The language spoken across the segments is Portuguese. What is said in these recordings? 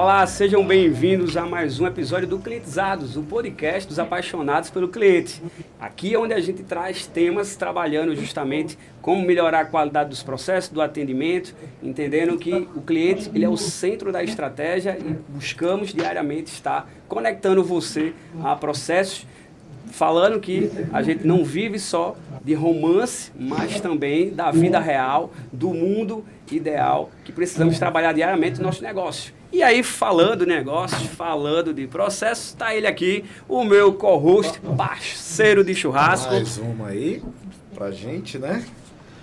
Olá, sejam bem-vindos a mais um episódio do Clientizados, o podcast dos apaixonados pelo cliente. Aqui é onde a gente traz temas trabalhando justamente como melhorar a qualidade dos processos, do atendimento, entendendo que o cliente ele é o centro da estratégia e buscamos diariamente estar conectando você a processos, falando que a gente não vive só de romance, mas também da vida real, do mundo ideal que precisamos trabalhar diariamente no nosso negócio. E aí, falando de negócios, falando de processos, está ele aqui, o meu co-host, parceiro de churrasco. Mais uma aí pra gente, né?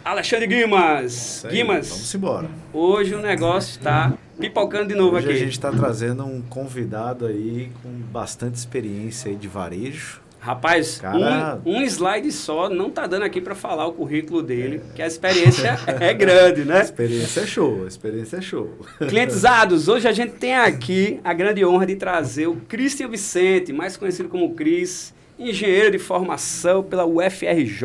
Alexandre Guimas. Aí, Guimas, vamos embora. hoje o negócio está pipocando de novo Hoje aqui. a gente está trazendo um convidado aí com bastante experiência aí de varejo. Rapaz, Cara... um slide só não tá dando aqui para falar o currículo dele, que a experiência é grande, né? Experiência é show, experiência é show. Clientizados, hoje a gente tem aqui a grande honra de trazer o Cristian Vicente, mais conhecido como Cris, engenheiro de formação pela UFRJ,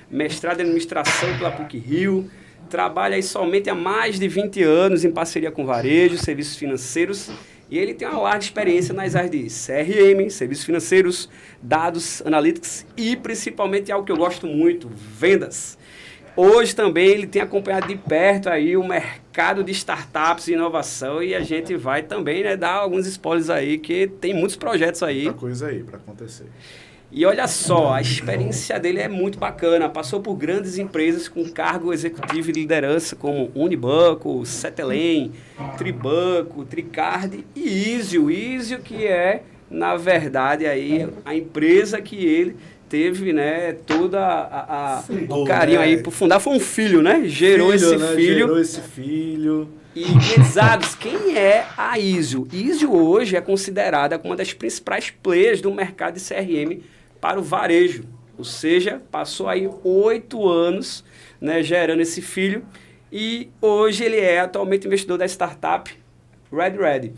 mestrado em administração pela PUC-Rio, trabalha aí somente há mais de 20 anos em parceria com varejo, serviços financeiros. E ele tem uma larga experiência nas áreas de CRM, serviços financeiros, dados, analytics e principalmente algo que eu gosto muito, vendas. Hoje também ele tem acompanhado de perto aí o mercado de startups e inovação e a gente vai também, né, dar alguns spoilers aí, que tem muitos projetos aí. Muita coisa aí para acontecer. E olha só, a experiência dele é muito bacana. Passou por grandes empresas com cargo executivo e liderança como Unibanco, Cetelem, Tribanco, Tricard e Izio. Izio que é, na verdade, aí, a empresa que ele teve, né, toda o carinho, né, aí por fundar. Foi um filho, né? Gerou esse filho. E, clientizados, quem é a Izio? Izio hoje é considerada uma das principais players do mercado de CRM para o varejo, ou seja, passou aí 8 anos, né, gerando esse filho e hoje ele é atualmente investidor da startup Red.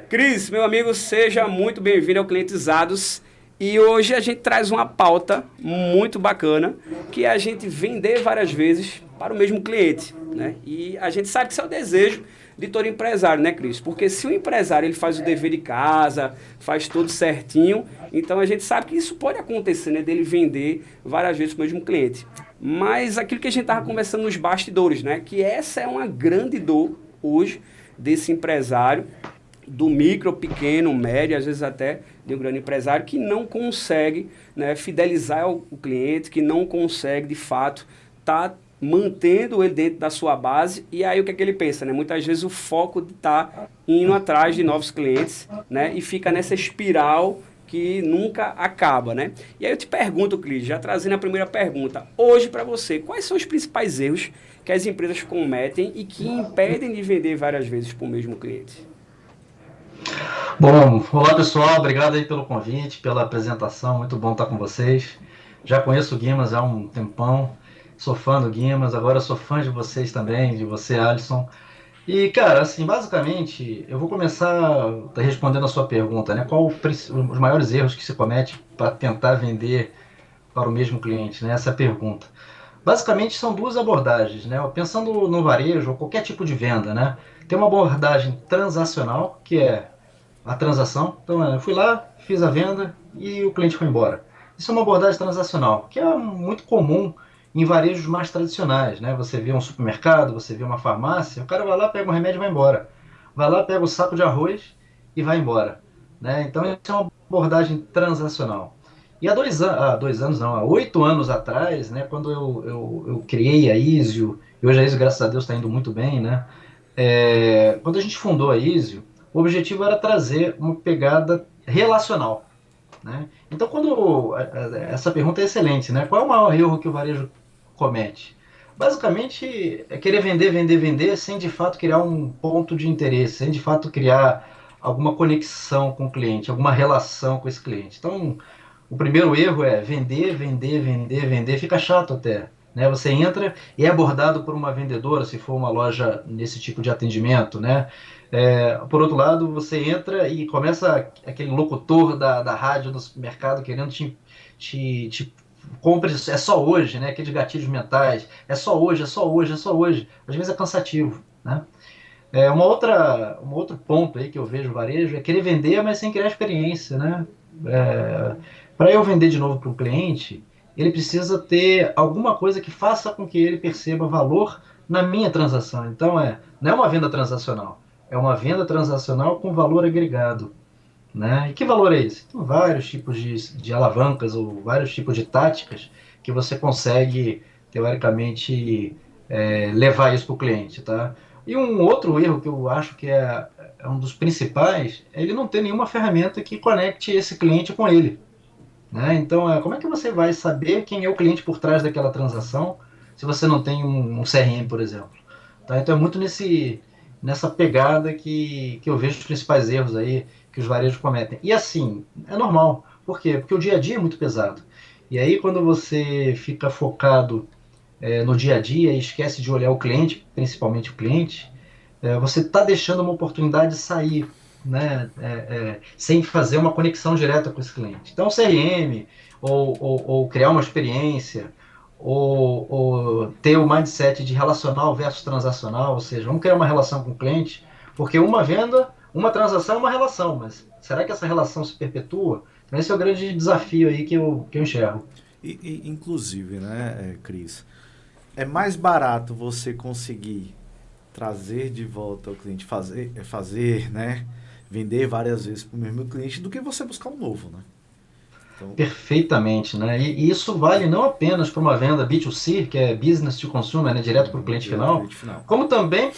Cris, meu amigo, seja muito bem-vindo ao Clientizados e hoje a gente traz uma pauta muito bacana que é a gente vender várias vezes para o mesmo cliente, né? E a gente sabe que isso é o desejo de todo empresário, né, Cris? Porque se o empresário ele faz o dever de casa, faz tudo certinho, então a gente sabe que isso pode acontecer, né, dele vender várias vezes para o mesmo cliente. Mas aquilo que a gente estava conversando nos bastidores, né, que essa é uma grande dor hoje desse empresário, do micro, pequeno, médio, às vezes até de um grande empresário, que não consegue, né, fidelizar o cliente, que não consegue, de fato, estar mantendo ele dentro da sua base, e aí o que é que ele pensa, né? Muitas vezes o foco está indo atrás de novos clientes, né? E fica nessa espiral que nunca acaba, né? E aí eu te pergunto, Cris, já trazendo a primeira pergunta, hoje para você, quais são os principais erros que as empresas cometem e que impedem de vender várias vezes para o mesmo cliente? Bom, olá pessoal, obrigado aí pelo convite, pela apresentação, muito bom estar com vocês. Já conheço o Guimas há um tempão, sou fã do Guimas, agora sou fã de vocês também, de você, Alisson. E, cara, assim, basicamente, eu vou começar respondendo a sua pergunta, né? Qual os maiores erros que se comete para tentar vender para o mesmo cliente, né? Essa é a pergunta. Basicamente, são duas abordagens, né? Pensando no varejo ou qualquer tipo de venda, né? Tem uma abordagem transacional, que é a transação. Então, eu fui lá, fiz a venda e o cliente foi embora. Isso é uma abordagem transacional, que é muito comum em varejos mais tradicionais, né? Você vê um supermercado, você vê uma farmácia, o cara vai lá, pega um remédio e vai embora. Vai lá, pega o saco de arroz e vai embora, né? Então, isso é uma abordagem transacional. E há 8 anos atrás, né, quando eu criei a Izio, e hoje a Izio, graças a Deus, está indo muito bem, né? Quando a gente fundou a Izio, o objetivo era trazer uma pegada relacional, né? Então, essa pergunta é excelente, né? Qual é o maior erro que o varejo comete? Basicamente, é querer vender, sem de fato criar um ponto de interesse, sem de fato criar alguma conexão com o cliente, alguma relação com esse cliente. Então, o primeiro erro é vender, fica chato até, né? Você entra e é abordado por uma vendedora, se for uma loja nesse tipo de atendimento, né? Por outro lado, você entra e começa aquele locutor da rádio do supermercado querendo te compre, é só hoje, né? Aqueles gatilhos mentais, é só hoje. Às vezes é cansativo, né? Um outro ponto aí que eu vejo varejo é querer vender, mas sem criar experiência, né? Para eu vender de novo para o cliente, ele precisa ter alguma coisa que faça com que ele perceba valor na minha transação. Então, não é uma venda transacional, é uma venda transacional com valor agregado. Né? E que valor é esse? Tem vários tipos de alavancas ou vários tipos de táticas que você consegue, teoricamente, levar isso para o cliente. Tá? E um outro erro que eu acho que é um dos principais é ele não ter nenhuma ferramenta que conecte esse cliente com ele. Né? Então, como é que você vai saber quem é o cliente por trás daquela transação se você não tem um CRM, por exemplo? Tá? Então, é muito nessa pegada que eu vejo os principais erros aí que os varejos cometem. E assim, é normal. Por quê? Porque o dia a dia é muito pesado. E aí, quando você fica focado no dia a dia e esquece de olhar o cliente, principalmente o cliente, você está deixando uma oportunidade de sair, né, sem fazer uma conexão direta com esse cliente. Então, CRM, ou criar uma experiência, ou ter o mindset de relacional versus transacional, ou seja, vamos criar uma relação com o cliente, porque uma venda, uma transação é uma relação, mas será que essa relação se perpetua? Então, esse é o grande desafio aí que eu enxergo. Inclusive, né, Cris, é mais barato você conseguir trazer de volta o cliente, fazer, né, vender várias vezes para o mesmo cliente do que você buscar um novo, né? Então, Perfeitamente, né? E isso vale não apenas para uma venda B2C, que é business to consumer, né, direto para o cliente direto para o final, cliente final. como também,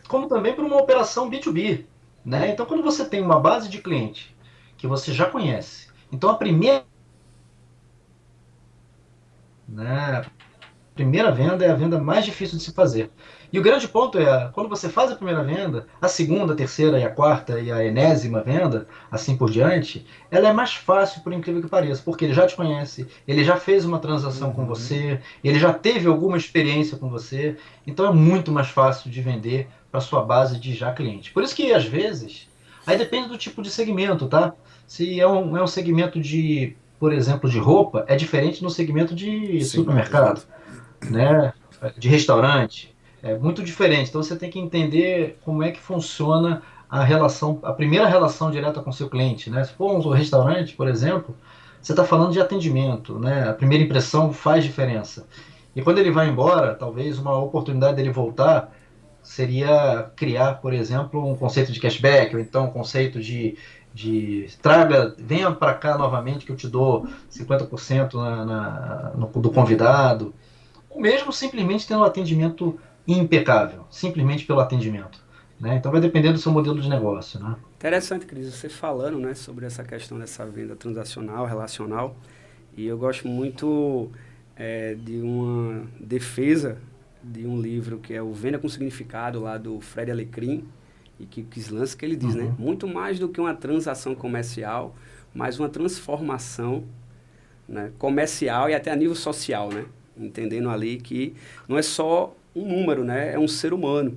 como também para uma operação B2B, né? Então, quando você tem uma base de cliente que você já conhece, então a primeira venda é a venda mais difícil de se fazer. E o grande ponto é, quando você faz a primeira venda, a segunda, a terceira e a quarta e a enésima venda, assim por diante, ela é mais fácil, por incrível que pareça, porque ele já te conhece, ele já fez uma transação com você, ele já teve alguma experiência com você, então é muito mais fácil de vender para sua base de já cliente. Por isso que, às vezes, aí depende do tipo de segmento, tá? Se é um segmento de, por exemplo, de roupa, é diferente no segmento de Sim, supermercado, exato. né, de restaurante, é muito diferente. Então você tem que entender como é que funciona a relação, a primeira relação direta com o seu cliente, né? Se for um restaurante, por exemplo, você está falando de atendimento, né? A primeira impressão faz diferença. E quando ele vai embora, talvez uma oportunidade dele voltar seria criar, por exemplo, um conceito de cashback, ou então um conceito traga, venha para cá novamente que eu te dou 50% do convidado, ou mesmo simplesmente tendo um atendimento impecável, simplesmente pelo atendimento. Né? Então vai depender do seu modelo de negócio. Né? Interessante, Cris, você falando, né, sobre essa questão dessa venda transacional, relacional, e eu gosto muito de uma defesa de um livro que é o Venda com Significado, lá do Fred Alecrim e Kiko Kislans, que ele diz, né, muito mais do que uma transação comercial, mas uma transformação, né, comercial e até a nível social, né, entendendo ali que não é só um número, né, é um ser humano.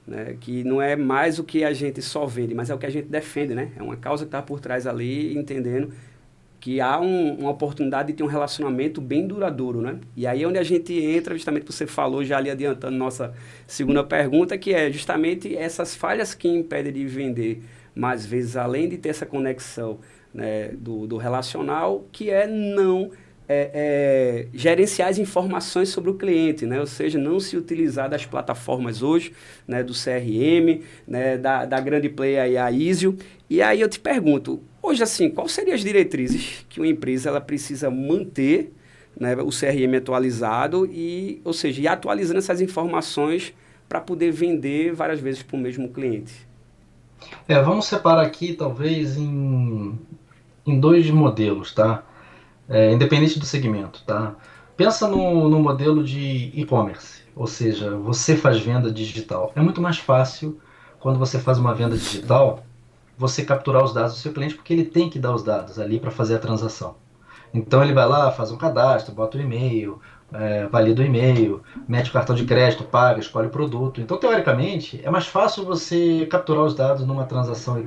Né, que não é mais o que a gente só vende, mas é o que a gente defende, né? É uma causa que está por trás ali, entendendo que há uma oportunidade de ter um relacionamento bem duradouro, né? E aí é onde a gente entra, justamente que você falou, já ali adiantando nossa segunda pergunta, que é justamente essas falhas que impedem de vender mais vezes, além de ter essa conexão, né, do relacional, que é não gerenciar as informações sobre o cliente, né? Ou seja, não se utilizar das plataformas hoje, né, do CRM, né, da grande player aí, a Izio. E aí eu te pergunto, hoje assim, quais seriam as diretrizes que uma empresa ela precisa manter, né, o CRM atualizado e, ou seja, ir atualizando essas informações para poder vender várias vezes para o mesmo cliente? Vamos separar aqui, talvez, em dois modelos, tá? Independente do segmento, tá? Pensa no modelo de e-commerce, ou seja, você faz venda digital. É muito mais fácil quando você faz uma venda digital você capturar os dados do seu cliente, porque ele tem que dar os dados ali para fazer a transação. Então ele vai lá, faz um cadastro, bota o e-mail, valida o e-mail, mete o cartão de crédito, paga, escolhe o produto. Então, teoricamente, é mais fácil você capturar os dados numa transação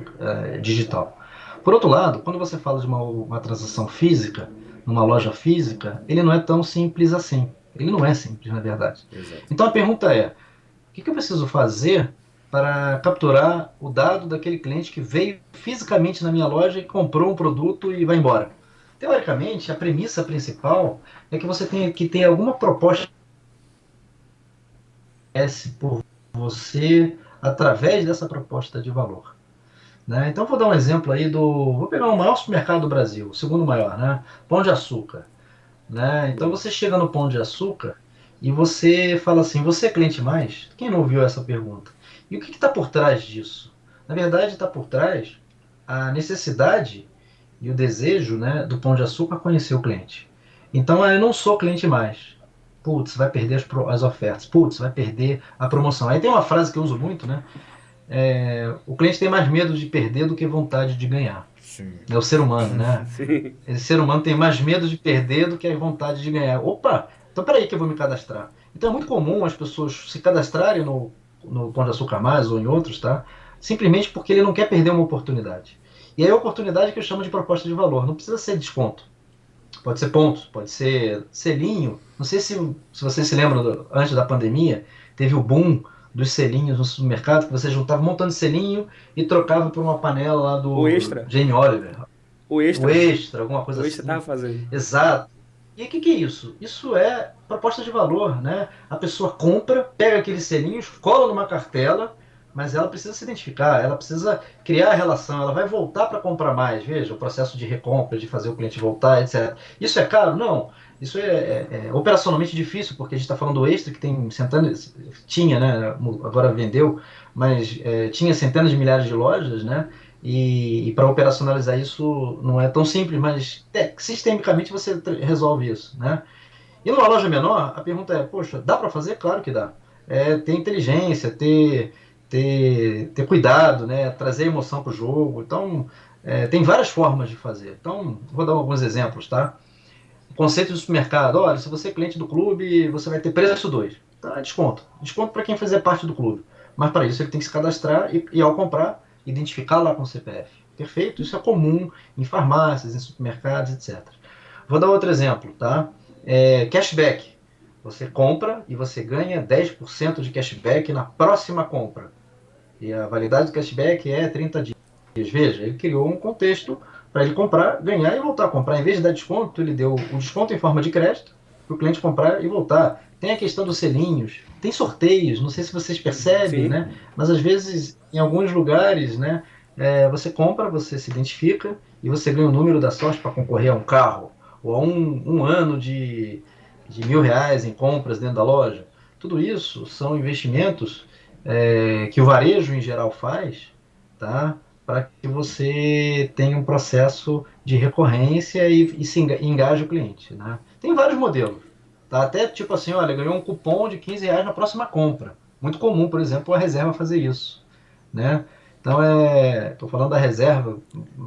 digital. Por outro lado, quando você fala de uma transação física, numa loja física, ele não é tão simples assim. Ele não é simples, na verdade. Exato. Então a pergunta é: o que eu preciso fazer para capturar o dado daquele cliente que veio fisicamente na minha loja e comprou um produto e vai embora. Teoricamente, a premissa principal é que você tenha que ter alguma proposta por você através dessa proposta de valor. Né? Então, vou dar um exemplo aí Vou pegar o maior supermercado do Brasil, o segundo maior, né? Pão de Açúcar. Né? Então, você chega no Pão de Açúcar e você fala assim: você é cliente mais? Quem não ouviu essa pergunta? E o que está por trás disso? Na verdade, está por trás a necessidade e o desejo, né, do Pão de Açúcar conhecer o cliente. Então, eu não sou cliente mais. Putz, vai perder as ofertas. Putz, vai perder a promoção. Aí tem uma frase que eu uso muito, né? O cliente tem mais medo de perder do que vontade de ganhar. Sim. É o ser humano, né? Sim. Esse ser humano tem mais medo de perder do que a vontade de ganhar. Opa, então peraí que eu vou me cadastrar. Então é muito comum as pessoas se cadastrarem no Pão de Açúcar Mais ou em outros, tá? Simplesmente porque ele não quer perder uma oportunidade. E aí a oportunidade que eu chamo de proposta de valor. Não precisa ser desconto. Pode ser pontos, pode ser selinho. Não sei se você se lembra, antes da pandemia, teve o boom dos selinhos no supermercado, que você juntava um montão de selinho e trocava por uma panela lá O do extra. Jamie Oliver. O O extra. extra, alguma O coisa extra tava assim. fazendo. Exato. E o que é isso? Isso é proposta de valor, né? A pessoa compra, pega aqueles selinhos, cola numa cartela, mas ela precisa se identificar, ela precisa criar a relação, ela vai voltar para comprar mais. Veja, o processo de recompra, de fazer o cliente voltar, etc. Isso é caro? Não. Isso é operacionalmente difícil, porque a gente está falando do extra, que tem centenas, tinha, né? Agora vendeu, mas tinha centenas de milhares de lojas, né? E para operacionalizar isso não é tão simples, mas sistemicamente você resolve isso, né? E numa loja menor, a pergunta é, poxa, dá para fazer? Claro que dá. Ter inteligência, ter cuidado, né? Trazer emoção para o jogo. Então, tem várias formas de fazer. Então, vou dar alguns exemplos, tá? O conceito do supermercado, olha, se você é cliente do clube, você vai ter preço 2. Tá, desconto. Desconto para quem fizer parte do clube. Mas para isso ele tem que se cadastrar e ao comprar, identificar lá com o CPF. Perfeito? Isso é comum em farmácias, em supermercados, etc. Vou dar outro exemplo, tá? Cashback. Você compra e você ganha 10% de cashback na próxima compra. E a validade do cashback é 30 dias. Veja, ele criou um contexto para ele comprar, ganhar e voltar a comprar. Em vez de dar desconto, ele deu o desconto em forma de crédito para o cliente comprar e voltar. Tem a questão dos selinhos, tem sorteios, não sei se vocês percebem, Sim. né? Mas às vezes, em alguns lugares, né? Você compra, você se identifica e você ganha o número da sorte para concorrer a um carro ou a um ano de R$ 1.000 em compras dentro da loja. Tudo isso são investimentos que o varejo em geral faz, tá? Para que você tenha um processo de recorrência e engaje o cliente, né? Tem vários modelos, tá? Até tipo assim, olha, ganhou um cupom de R$ 15 na próxima compra. Muito comum, por exemplo, a reserva fazer isso, né? Então estou falando da reserva,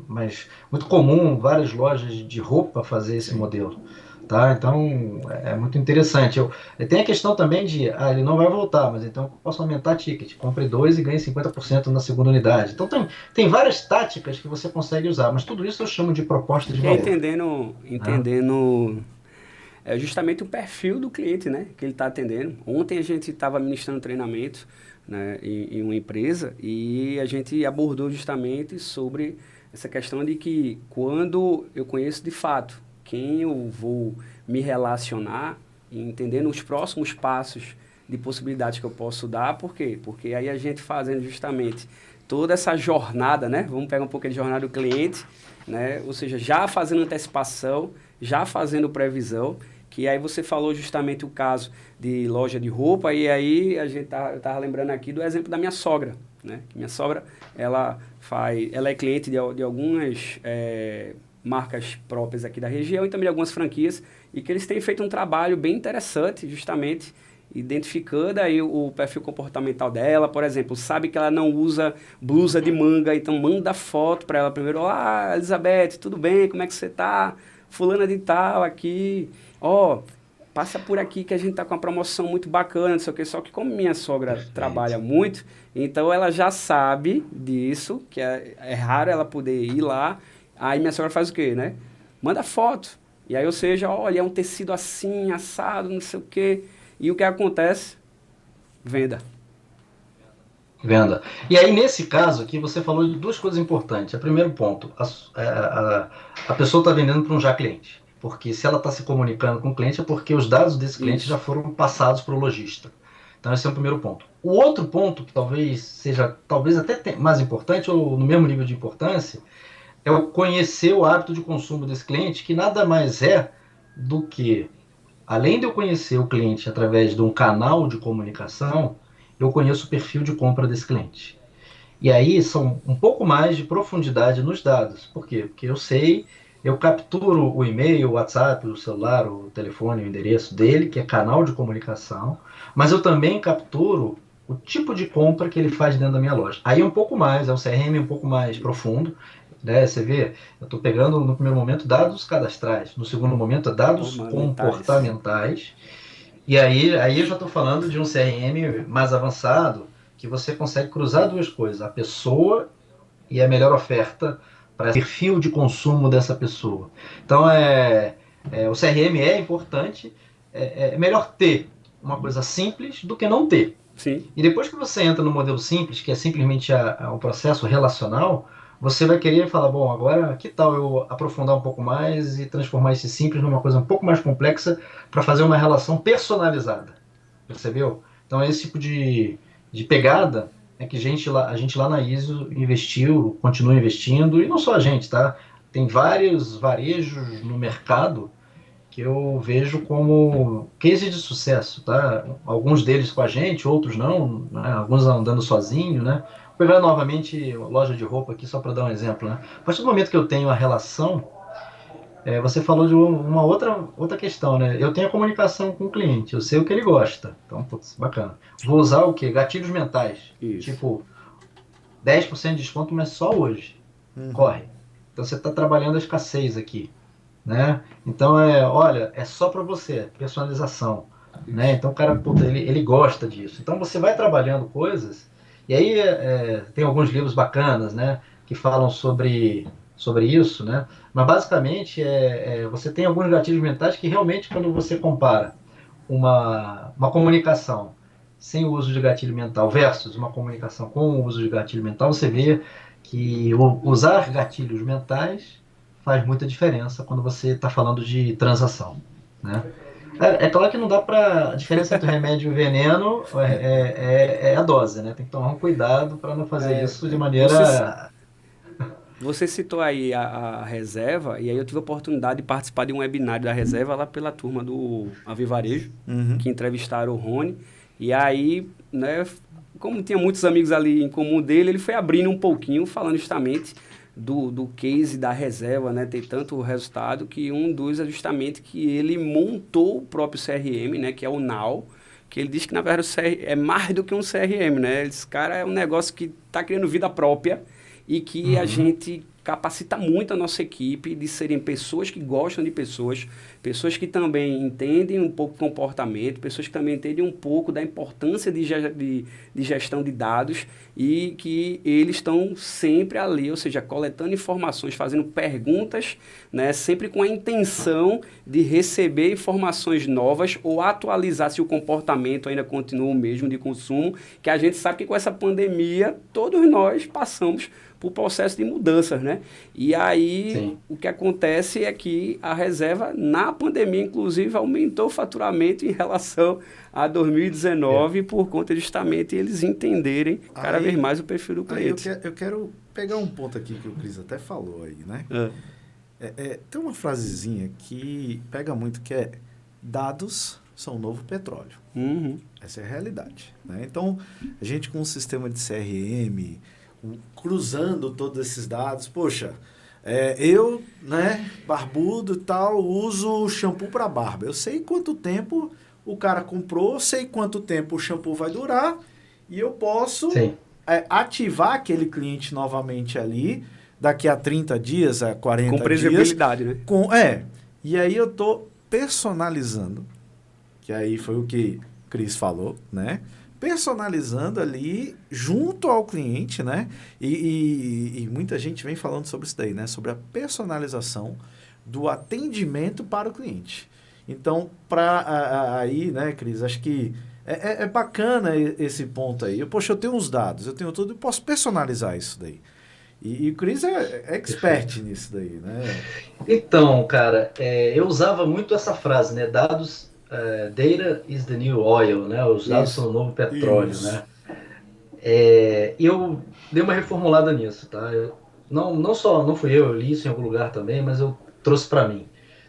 mas muito comum várias lojas de roupa fazer esse Sim. modelo. Tá? Então é muito interessante. Tem a questão também de, ele não vai voltar, mas então eu posso aumentar ticket. Compre dois e ganhe 50% na segunda unidade. Então tem várias táticas que você consegue usar, mas tudo isso eu chamo de proposta de Porque é valor. entendendo, Né? entendendo justamente o perfil do cliente, né, que ele está atendendo. Ontem a gente estava ministrando treinamento, né, em uma empresa e a gente abordou justamente sobre essa questão de que quando eu conheço de fato quem eu vou me relacionar e entendendo os próximos passos de possibilidades que eu posso dar, por quê? Porque aí a gente fazendo justamente toda essa jornada, né? Vamos pegar um pouco de jornada do cliente, né? Ou seja, já fazendo antecipação, já fazendo previsão, que aí você falou justamente o caso de loja de roupa, e aí eu estava lembrando aqui do exemplo da minha sogra, né? Que minha sogra, ela é cliente de algumas marcas próprias aqui da região e também de algumas franquias, e que eles têm feito um trabalho bem interessante, justamente identificando aí o perfil comportamental dela, por exemplo, sabe que ela não usa blusa de manga, então manda foto para ela primeiro: olá, Elizabeth, tudo bem, como é que você tá? Fulana de tal aqui, passa por aqui que a gente tá com uma promoção muito bacana, não sei o que, só que como minha sogra trabalha Perfeito. muito, então ela já sabe disso, que é raro ela poder ir lá, aí minha sogra faz o quê, né? Manda foto, e aí, ou seja, olha, é um tecido assim, assado, não sei o que, e o que acontece? Venda. Venda. E aí, nesse caso aqui, você falou de duas coisas importantes. O primeiro ponto, a pessoa está vendendo para um já cliente. Porque se ela está se comunicando com o cliente, é porque os dados desse cliente já Isso. foram passados para o lojista. Então, esse é o primeiro ponto. O outro ponto, que talvez seja até mais importante, ou no mesmo nível de importância, é o conhecer o hábito de consumo desse cliente, que nada mais é do que, além de eu conhecer o cliente através de um canal de comunicação, eu conheço o perfil de compra desse cliente. E aí são um pouco mais de profundidade nos dados. Por quê? Porque eu capturo o e-mail, o WhatsApp, o celular, o telefone, o endereço dele, que é canal de comunicação, mas eu também capturo o tipo de compra que ele faz dentro da minha loja. Aí é um pouco mais, é um CRM um pouco mais profundo, né? Você vê, eu estou pegando no primeiro momento dados cadastrais, no segundo momento dados Comportamentais. comportamentais, e aí eu já estou falando de um CRM mais avançado, que você consegue cruzar duas coisas, a pessoa e a melhor oferta para o perfil de consumo dessa pessoa. Então, o CRM é importante, é melhor ter uma coisa simples do que não ter. Sim. E depois que você entra no modelo simples, que é simplesmente um processo relacional, você vai querer falar, bom, agora que tal eu aprofundar um pouco mais e transformar esse simples numa coisa um pouco mais complexa para fazer uma relação personalizada. Percebeu? Então, esse tipo de pegada é que a gente lá na ISO investiu, continua investindo, e não só a gente, tá? Tem vários varejos no mercado que eu vejo como case de sucesso, tá? Alguns deles com a gente, outros não, né? Alguns andando sozinho, né? Vou pegar novamente loja de roupa aqui só para dar um exemplo, né? A partir do momento que eu tenho a relação, você falou de uma outra questão, né? Eu tenho a comunicação com o cliente, eu sei o que ele gosta, então, putz, bacana. Vou usar o quê? Gatilhos mentais, Isso. tipo 10% de desconto, mas só hoje. Uhum. Corre. Então você está trabalhando a escassez aqui, né? Então olha, é só para você, personalização, né? Isso. Então o cara, puta, ele gosta disso. Então você vai trabalhando coisas e aí tem alguns livros bacanas, né? Que falam sobre isso, né? Mas basicamente você tem alguns gatilhos mentais que realmente quando você compara uma comunicação sem o uso de gatilho mental versus uma comunicação com o uso de gatilho mental, você vê que usar gatilhos mentais faz muita diferença quando você está falando de transação, né? É claro que não dá para. A diferença entre o remédio e o veneno é a dose, né? Tem que tomar um cuidado para não fazer isso de Você, maneira. você citou aí a reserva, e aí eu tive a oportunidade de participar de um webinário da reserva lá pela turma do Avivarejo, Uhum. que entrevistaram o Rony. E aí, né, como tinha muitos amigos ali em comum dele, ele foi abrindo um pouquinho, falando justamente do case da reserva, né, ter tanto resultado que um dos é justamente que ele montou o próprio CRM, né, que é o Now, que ele diz que na verdade o CRM é mais do que um CRM, né? Esse cara é um negócio que está criando vida própria e que a Uhum. gente capacita muito a nossa equipe de serem pessoas que gostam de pessoas, pessoas que também entendem um pouco o comportamento, pessoas que também entendem um pouco da importância de gestão de dados e que eles estão sempre ali, ou seja, coletando informações, fazendo perguntas, né, sempre com a intenção de receber informações novas ou atualizar se o comportamento ainda continua o mesmo de consumo, que a gente sabe que com essa pandemia todos nós passamos por processo de mudanças, né? E aí Sim. o que acontece é que a reserva, na pandemia, inclusive, aumentou o faturamento em relação a 2019 por conta justamente eles entenderem cada vez Aí, mais o perfil do aí cliente. eu quero pegar um ponto aqui que o Cris até falou aí, né? É. Tem uma frasezinha que pega muito que é dados são o novo petróleo. Uhum. Essa é a realidade, né? Então, a gente com um sistema de CRM, cruzando todos esses dados, poxa, eu, né, barbudo e tal, uso shampoo para barba. Eu sei quanto tempo o cara comprou, sei quanto tempo o shampoo vai durar e eu posso Sim. ativar aquele cliente novamente ali daqui a 30 dias, a Com 40 dias. previsibilidade, né? E aí eu tô personalizando, que aí foi o que Cris falou, né? Personalizando ali junto ao cliente, né? E muita gente vem falando sobre isso daí, né? Sobre a personalização do atendimento para o cliente. Então, aí, né, Cris, acho que É bacana esse ponto aí. Poxa, eu tenho uns dados, eu tenho tudo, eu posso personalizar isso daí. E o Chris é expert nisso daí, né? Então, cara, eu usava muito essa frase, né? Dados, data is the new oil, né? Os dados Isso. são o novo petróleo, Isso. né? E eu dei uma reformulada nisso, tá? Não fui eu li isso em algum lugar também, mas eu trouxe para mim.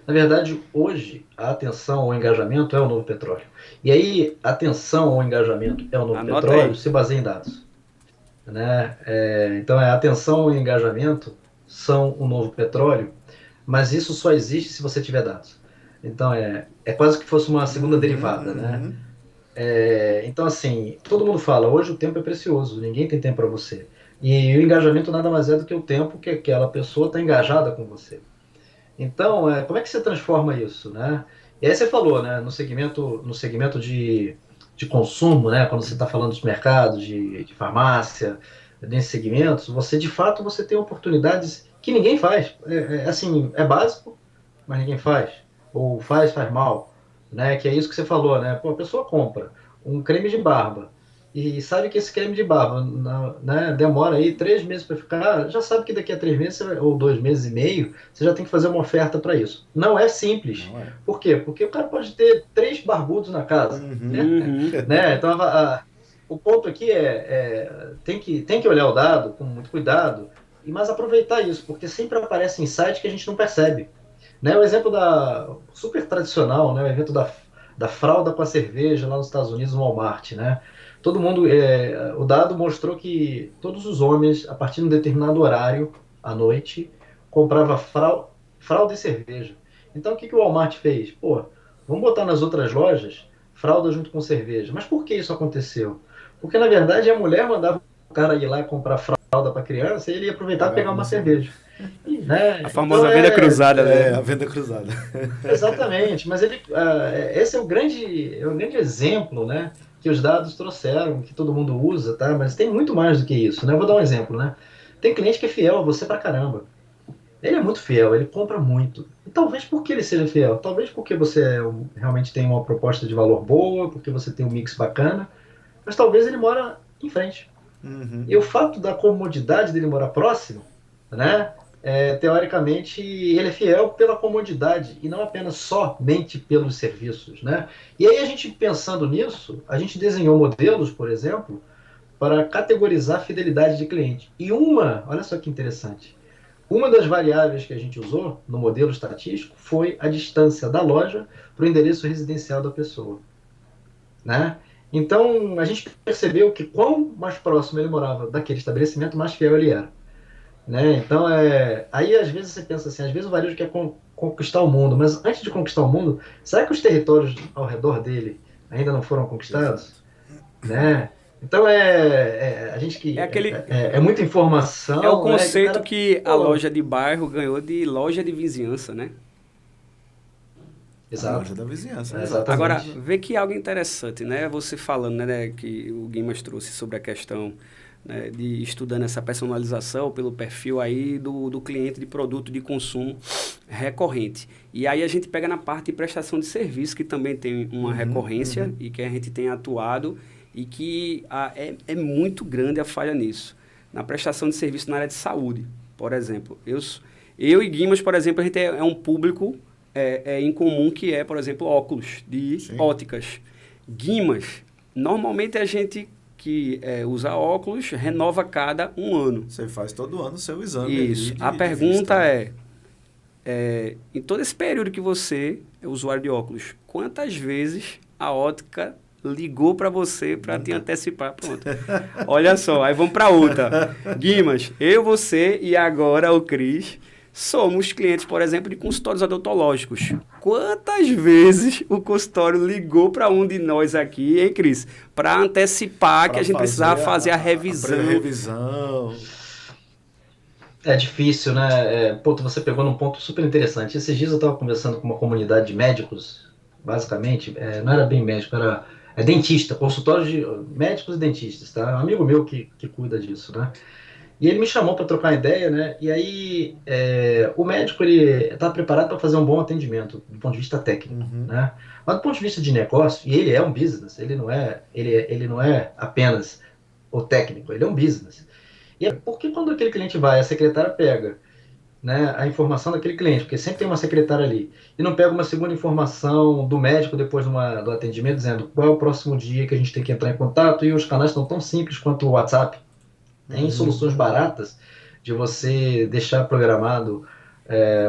Na verdade, hoje, a atenção ao engajamento é o novo petróleo. E aí, a atenção ao engajamento é o novo Anota petróleo aí. se baseia em dados, né? Então, a atenção e engajamento são o novo petróleo, mas isso só existe se você tiver dados. Então, é quase que fosse uma segunda derivada, né? Uhum. Então, assim, todo mundo fala, hoje o tempo é precioso, ninguém tem tempo para você. E o engajamento nada mais é do que o tempo que aquela pessoa está engajada com você. Então, como é que você transforma isso, né? E aí você falou, né, no segmento de consumo, né, quando você está falando dos mercados, de farmácia, nesses segmentos, você, de fato, você tem oportunidades que ninguém faz. Assim, é básico, mas ninguém faz. Ou faz mal, né? Que é isso que você falou, né? Pô, a pessoa compra um creme de barba e sabe que esse creme de barba, né, demora aí 3 meses para ficar, já sabe que daqui a 3 meses ou 2 meses e meio você já tem que fazer uma oferta para isso. Não é simples. Não é. Por quê? Porque o cara pode ter 3 barbudos na casa, Uhum. né? Então o ponto aqui tem que olhar o dado com muito cuidado, mas aproveitar isso, porque sempre aparece insight que a gente não percebe. Né, o exemplo super tradicional, né, o evento da fralda com a cerveja lá nos Estados Unidos, no Walmart, né? Todo mundo, o dado mostrou que todos os homens, a partir de um determinado horário, à noite, comprava fralda e cerveja. Então, o que o Walmart fez? Pô, vamos botar nas outras lojas fralda junto com cerveja. Mas por que isso aconteceu? Porque, na verdade, a mulher mandava o cara ir lá comprar fralda para a criança e ele ia aproveitar e pegar Pegava uma uma cerveja. cerveja. Né? A Então, famosa venda cruzada, né? A venda cruzada. exatamente, mas esse é o grande exemplo, né, que os dados trouxeram, que todo mundo usa, tá? Mas tem muito mais do que isso, né? Eu vou dar um exemplo, né? Tem cliente que é fiel a você pra caramba. Ele é muito fiel, ele compra muito. E talvez porque ele seja fiel, talvez porque você realmente tem uma proposta de valor boa, porque você tem um mix bacana, mas talvez ele mora em frente. Uhum. E o fato da comodidade dele morar próximo, né? Teoricamente, ele é fiel pela comodidade e não apenas somente pelos serviços, né? E aí a gente pensando nisso, a gente desenhou modelos, por exemplo, para categorizar a fidelidade de cliente. E olha só que interessante, uma das variáveis que a gente usou no modelo estatístico foi a distância da loja para o endereço residencial da pessoa, né? Então, a gente percebeu que quanto mais próximo ele morava daquele estabelecimento, mais fiel ele era, né? Então, aí às vezes você pensa assim, às vezes o varejo quer conquistar o mundo, mas antes de conquistar o mundo, será que os territórios ao redor dele ainda não foram conquistados? Exato. Né? Então, a gente que É aquele. é muita É o informação, né? Que o conceito cara, que a pô, loja de bairro ganhou de loja de vizinhança, né? A loja exato, da vizinhança. exatamente. Agora, vê que algo interessante, né? Você falando, né, que o Guimas trouxe sobre a questão, né, de estudando essa personalização pelo perfil aí do cliente de produto de consumo recorrente. E aí a gente pega na parte de prestação de serviço, que também tem uma recorrência e que a gente tem atuado e que é muito grande a falha nisso. Na prestação de serviço na área de saúde, por exemplo. Eu e Guimas, por exemplo, a gente é um público em comum que é, por exemplo, óculos de Sim. óticas. Guimas, normalmente a gente que usa óculos renova cada um ano. Você faz todo ano o seu exame. Isso. Ali A de pergunta vista, em todo esse período que você é usuário de óculos, quantas vezes a ótica ligou para você para te antecipar? Pronto. Olha só, aí vamos para outra. Guimas, eu, você e agora o Cris somos clientes, por exemplo, de consultórios odontológicos. Quantas vezes o consultório ligou para um de nós aqui, hein, Cris? Para antecipar que a gente precisava fazer a revisão. revisão. É difícil, né? Pô, você pegou num ponto super interessante. Esses dias eu estava conversando com uma comunidade de médicos, basicamente, não era bem médico, era dentista, consultório de médicos e dentistas, tá? Um amigo meu que cuida disso, né? E ele me chamou para trocar ideia, né? E aí o médico ele está preparado para fazer um bom atendimento do ponto de vista técnico, Uhum. né? Mas do ponto de vista de negócio, e ele é um business, ele não é apenas o técnico, ele é um business. E é porque quando aquele cliente vai, a secretária pega, né, a informação daquele cliente, porque sempre tem uma secretária ali, e não pega uma segunda informação do médico depois do atendimento, dizendo qual é o próximo dia que a gente tem que entrar em contato, e os canais estão tão simples quanto o WhatsApp. Tem Uhum. soluções baratas de você deixar programado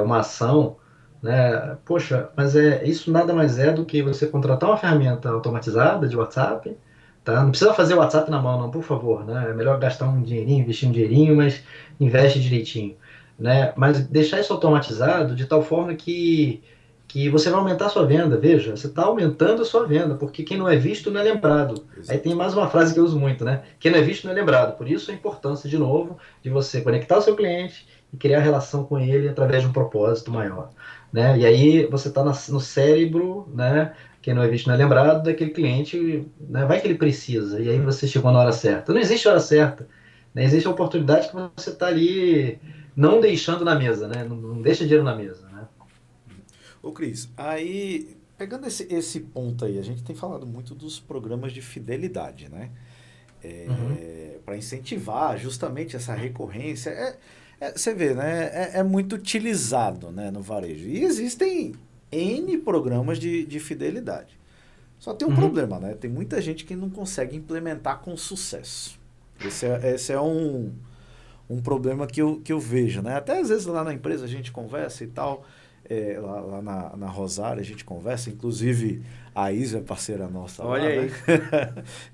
uma ação, né? Poxa, mas isso nada mais é do que você contratar uma ferramenta automatizada de WhatsApp, tá? Não precisa fazer o WhatsApp na mão, não, por favor, né? É melhor gastar um dinheirinho, investir um dinheirinho, mas investe direitinho, né? Mas deixar isso automatizado de tal forma que você vai aumentar a sua venda. Veja, você está aumentando a sua venda, porque quem não é visto não é lembrado. Aí tem Exato. mais uma frase que eu uso muito, né? Quem não é visto não é lembrado. Por isso a importância, de novo, de você conectar o seu cliente e criar relação com ele através de um propósito maior, né? E aí você está no cérebro, né? Quem não é visto não é lembrado daquele cliente, né? Vai que ele precisa, e aí você chegou na hora certa. Não existe hora certa, né? Existe a oportunidade que você está ali não deixando na mesa, né? Não deixa dinheiro na mesa, né? Ô Cris, aí, pegando esse ponto aí, a gente tem falado muito dos programas de fidelidade, né? Uhum. Para incentivar justamente essa recorrência. Você vê, né? É muito utilizado, né, no varejo. E existem N programas de fidelidade. Só tem um Uhum. problema, né? Tem muita gente que não consegue implementar com sucesso. Esse é um problema que eu vejo, né? Até às vezes lá na empresa a gente conversa e tal, lá na Rosário a gente conversa, inclusive a Isa é parceira nossa Olha lá, né?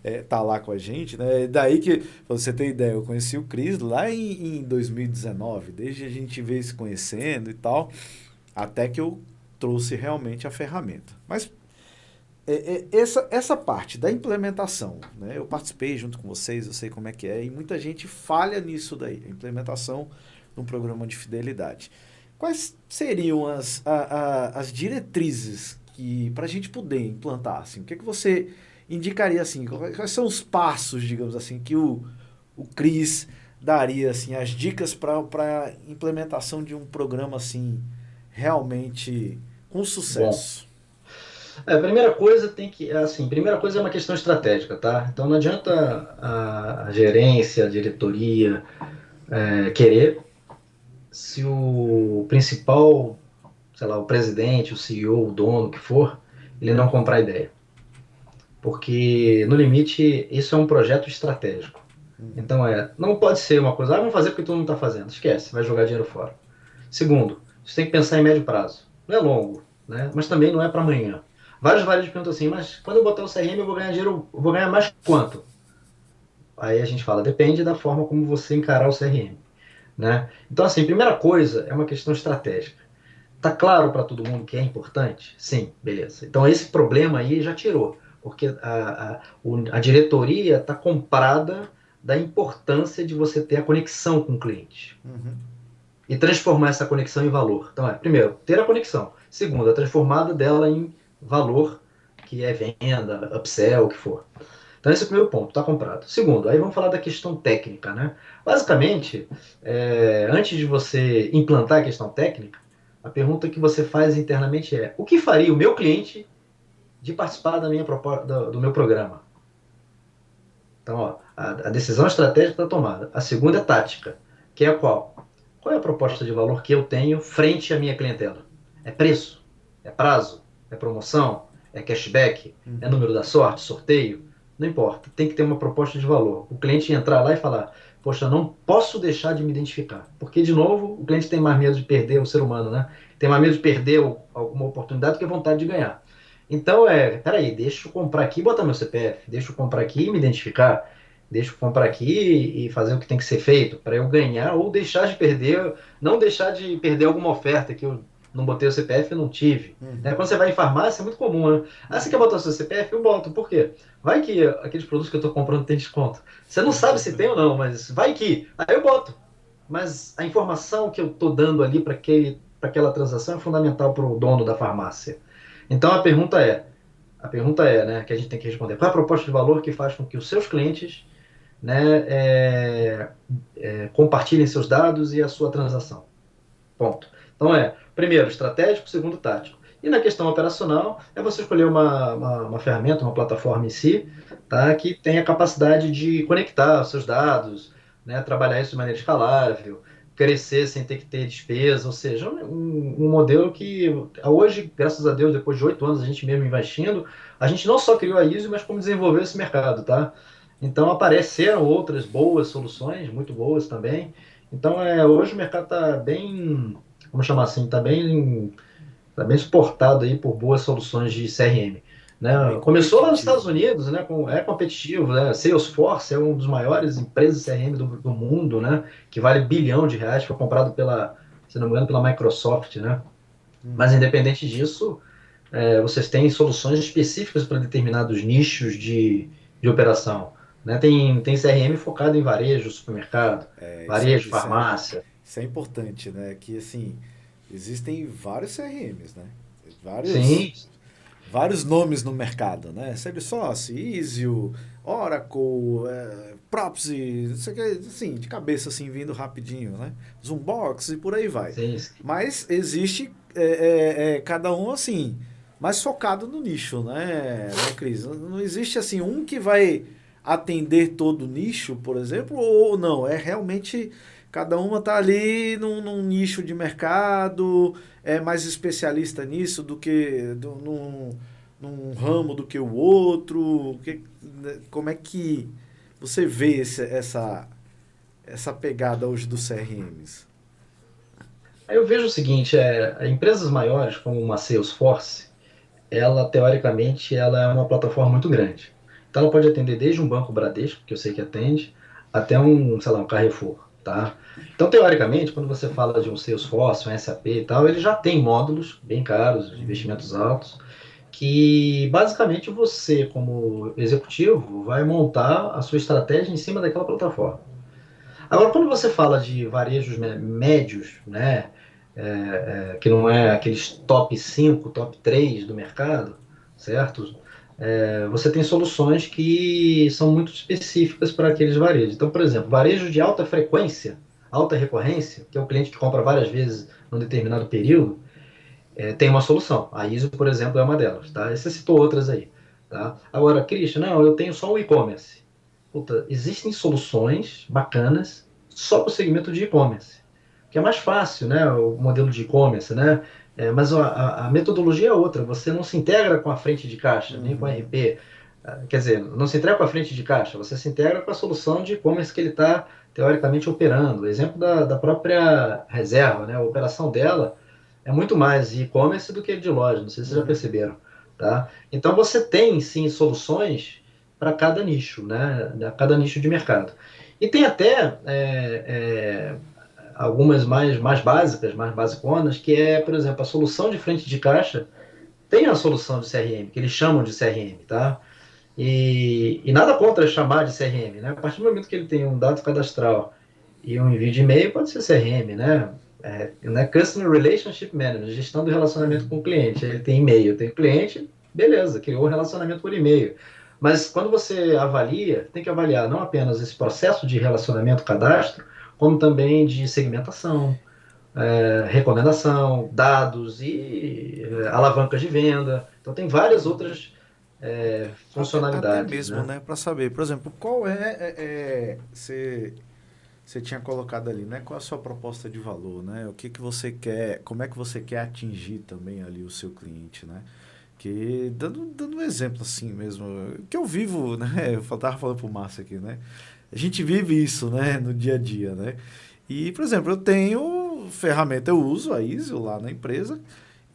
aí. Tá lá com a gente, né? E daí que, pra você ter ideia, eu conheci o Cris lá em 2019, desde a gente veio se conhecendo e tal, até que eu trouxe realmente a ferramenta. Mas essa parte da implementação, né? Eu participei junto com vocês, eu sei como é que é, e muita gente falha nisso daí, a implementação de um programa de fidelidade. Quais seriam as diretrizes que para a gente poder implantar? Assim, o que você indicaria assim? Quais são os passos, digamos assim, que o Cris daria assim, as dicas para implementação de um programa assim realmente com Bom. sucesso? A primeira coisa primeira coisa é uma questão estratégica, tá? Então não adianta a gerência, a diretoria querer se o principal, sei lá, o presidente, o CEO, o dono, o que for, ele não comprar a ideia. Porque, no limite, isso é um projeto estratégico. Uhum. Então, não pode ser uma coisa, vamos fazer porque todo mundo está fazendo. Esquece, vai jogar dinheiro fora. Segundo, você tem que pensar em médio prazo. Não é longo, né? Mas também não é para amanhã. Vários varejos perguntam assim, mas quando eu botar o CRM eu vou ganhar dinheiro, eu vou ganhar mais quanto? Aí a gente fala, depende da forma como você encarar o CRM, né? Então, assim, primeira coisa é uma questão estratégica. Tá claro para todo mundo que é importante? Sim, beleza. Então esse problema aí já tirou, porque a diretoria está comprada da importância de você ter a conexão com o cliente Uhum. e transformar essa conexão em valor. Então primeiro, ter a conexão. Segundo, a transformada dela em valor, que é venda, upsell, o que for. Então esse é o primeiro ponto, está comprado. Segundo, aí vamos falar da questão técnica, né? Basicamente, antes de você implantar a questão técnica, a pergunta que você faz internamente é: o que faria o meu cliente de participar da minha proposta, do meu programa? Então, ó, a decisão estratégica está tomada. A segunda é tática, que é a qual? Qual é a proposta de valor que eu tenho frente à minha clientela? É preço? É prazo? É promoção? É cashback? É Uhum. número da sorte? Sorteio? Não importa. Tem que ter uma proposta de valor. O cliente entrar lá e falar: poxa, não posso deixar de me identificar. Porque, de novo, o cliente tem mais medo de perder o ser humano, né? Tem mais medo de perder alguma oportunidade do que vontade de ganhar. Então, peraí, deixa eu comprar aqui e botar meu CPF. Deixa eu comprar aqui e me identificar. Deixa eu comprar aqui e fazer o que tem que ser feito para eu ganhar ou deixar de perder, não deixar de perder alguma oferta que eu não botei o CPF e não tive. Né? Uhum. Quando você vai em farmácia é muito comum, né? Ah, você quer botar o seu CPF? Eu boto. Por quê? Vai que aqueles produtos que eu estou comprando tem desconto. Você não sabe se tem ou não, mas vai que. Aí eu boto. Mas a informação que eu estou dando ali para aquela transação é fundamental para o dono da farmácia. Então a pergunta é, né, que a gente tem que responder: qual é a proposta de valor que faz com que os seus clientes né, compartilhem seus dados e a sua transação. Ponto. Então primeiro, estratégico, segundo, tático. E na questão operacional, é você escolher uma ferramenta, uma plataforma em si, tá, que tenha capacidade de conectar os seus dados, né, trabalhar isso de maneira escalável, crescer sem ter que ter despesa, ou seja, um modelo que hoje, graças a Deus, depois de 8 anos, a gente mesmo investindo, a gente não só criou a Easy, mas como desenvolveu esse mercado, tá? Então apareceram outras boas soluções, muito boas também. Então hoje o mercado está bem, vamos chamar assim, está bem suportado aí por boas soluções de CRM. Né? Bem Começou lá nos competitivo, Estados né? Unidos, né? É competitivo, né? Salesforce é uma das maiores empresas de CRM do mundo, né? Que vale R$ 1 bilhão, foi comprado se não me engano, pela Microsoft, né? Mas Uhum. independente disso, vocês têm soluções específicas para determinados nichos de operação. Né? Tem CRM focado em varejo, supermercado, Isso é, varejo, farmácia. isso é importante, né? Que assim, existem vários CRMs, né? Vários, Sim, vários nomes no mercado, né? Salesforce, Izio, Oracle, Propsy, não sei o que, assim, de cabeça assim, vindo rapidinho, né? Zoombox e por aí vai. sim, sim. Mas existe cada um assim, mais focado no nicho, né, Cris? Não existe assim um que vai atender todo o nicho, por exemplo, ou não, é realmente cada uma tá ali num nicho de mercado, é mais especialista nisso do que num ramo do que o outro. Como é que você vê essa pegada hoje dos CRMs? Aí eu vejo o seguinte, empresas maiores como uma Salesforce, ela teoricamente ela é uma plataforma muito grande. Então ela pode atender desde um banco Bradesco, que eu sei que atende, até sei lá, um Carrefour, tá? Então teoricamente, quando você fala de um Salesforce, um SAP e tal, ele já tem módulos bem caros, de investimentos altos, que basicamente você, como executivo, vai montar a sua estratégia em cima daquela plataforma. Agora, quando você fala de varejos médios, né, que não é aqueles top 5, top 3 do mercado, certo? Você tem soluções que são muito específicas para aqueles varejos. Então, por exemplo, varejo de alta frequência, alta recorrência, que é o cliente que compra várias vezes num determinado período, tem uma solução. A ISO, por exemplo, é uma delas. Tá? E você citou outras aí. Tá? Agora, Christian, não, eu tenho só o e-commerce. Puta, existem soluções bacanas só para o segmento de e-commerce, que é mais fácil, né? O modelo de e-commerce, né? Mas a metodologia é outra. Você não se integra com a frente de caixa, nem com a Uhum. RP. Quer dizer, não se integra com a frente de caixa, você se integra com a solução de e-commerce que ele está, teoricamente, operando. Exemplo da própria reserva, né? A operação dela é muito mais de e-commerce do que de loja, não sei se vocês já Uhum. perceberam. Tá? Então você tem, sim, soluções para cada nicho, né? Cada nicho de mercado. E tem até algumas mais básicas, mais basiconas, que por exemplo, a solução de frente de caixa tem a solução de CRM, que eles chamam de CRM, tá? E nada contra chamar de CRM, né? A partir do momento que ele tem um dado cadastral e um envio de e-mail, pode ser CRM, né? Né? Customer Relationship Management, gestão do relacionamento com o cliente. Ele tem e-mail, tem cliente, beleza, criou um relacionamento por e-mail. Mas quando você avalia, tem que avaliar não apenas esse processo de relacionamento, cadastro, como também de segmentação, recomendação, dados e alavancas de venda. Então tem várias outras Até funcionalidades, mesmo, né? né, para saber, por exemplo, qual você tinha colocado ali, né? Qual a sua proposta de valor, né? O que que você quer, como é que você quer atingir também ali o seu cliente, né? Que, dando um exemplo assim mesmo, que eu vivo, né? Eu tava falando pro Márcio aqui, né? A gente vive isso, né? No dia a dia, né? E, por exemplo, eu tenho ferramenta, eu uso a ISO lá na empresa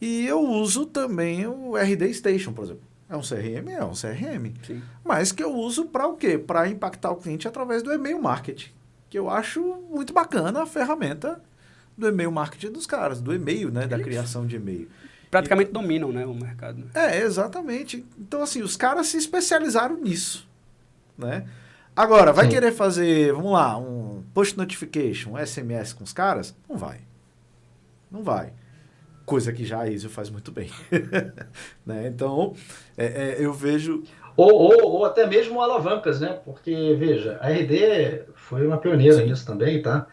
e eu uso também o RD Station, por exemplo. É um CRM? É um CRM. Sim. Mas que eu uso para o quê? Para impactar o cliente através do e-mail marketing. Que eu acho muito bacana a ferramenta do e-mail marketing dos caras, do e-mail, né? Da Eles criação de e-mail. praticamente dominam, né, o mercado. Né? Exatamente. Então, assim, os caras se especializaram nisso, né? Agora, vai Sim. querer fazer, vamos lá, um push notification, um SMS com os caras? Não vai. Não vai. coisa que já a ISO faz muito bem. Né? Então, eu vejo... Ou até mesmo alavancas, né? Porque, veja, a RD foi uma pioneira nisso também, tá?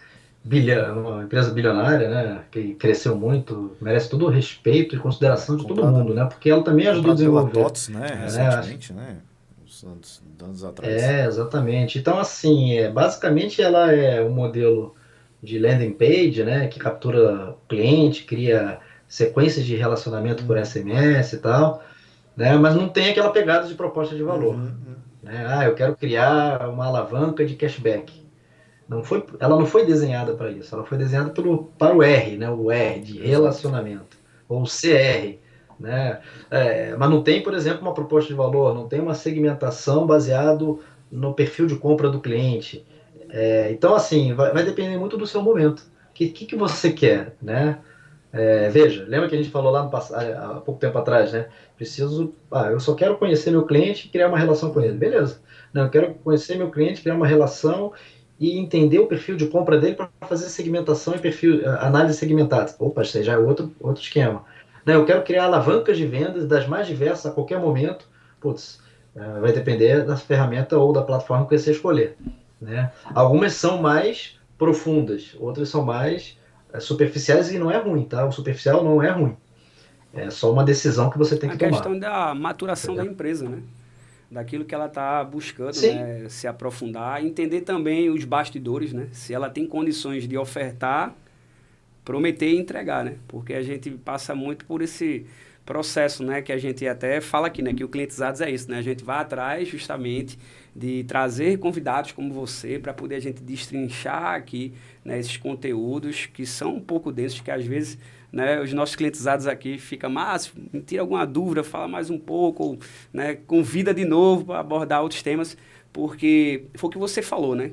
Uma empresa bilionária, né? Que cresceu muito, merece todo o respeito e consideração de todo mundo, né? Porque ela também ajudou a comprado pela desenvolver. TOTS, né? Recentemente, né? Uns anos atrás. Exatamente. Então, assim, basicamente ela é um modelo de landing page, né? Que captura o cliente, cria sequências de relacionamento por SMS e tal, né? Mas não tem aquela pegada de proposta de valor. Né? Ah, eu quero criar uma alavanca de cashback. Ela não foi desenhada para isso, ela foi desenhada para o R, né? O R de relacionamento, ou CR. Né? Mas não tem, por exemplo, uma proposta de valor, não tem uma segmentação baseado no perfil de compra do cliente. Então, assim, vai depender muito do seu momento. O que você quer, né? Veja, lembra que a gente falou lá no passado, há pouco tempo atrás, né? Eu só quero conhecer meu cliente e criar uma relação com ele. Beleza. Não, eu quero conhecer meu cliente, criar uma relação e entender o perfil de compra dele para fazer segmentação e análise segmentada. Opa, isso aí já é outro esquema. Não, eu quero criar alavancas de vendas das mais diversas a qualquer momento. Putz, vai depender da ferramenta ou da plataforma que você escolher. Né? Algumas são mais profundas, outras são mais superficiais, e não é ruim, tá? O superficial não é ruim. É só uma decisão que você tem A que tomar. questão da maturação da Entendeu? empresa, né? Daquilo que ela está buscando, Sim, né? Se aprofundar, entender também os bastidores, né? Se ela tem condições de ofertar, prometer e entregar, né? Porque a gente passa muito por esse processo, né? Que a gente até fala aqui, né? Que o Clientizados é isso, né? A gente vai atrás justamente de trazer convidados como você para poder a gente destrinchar aqui, né? Esses conteúdos que são um pouco densos, que às vezes, né? Os nossos clientizados aqui ficam, mas me tira alguma dúvida, fala mais um pouco, ou, né? Convida de novo para abordar outros temas, porque foi o que você falou, né?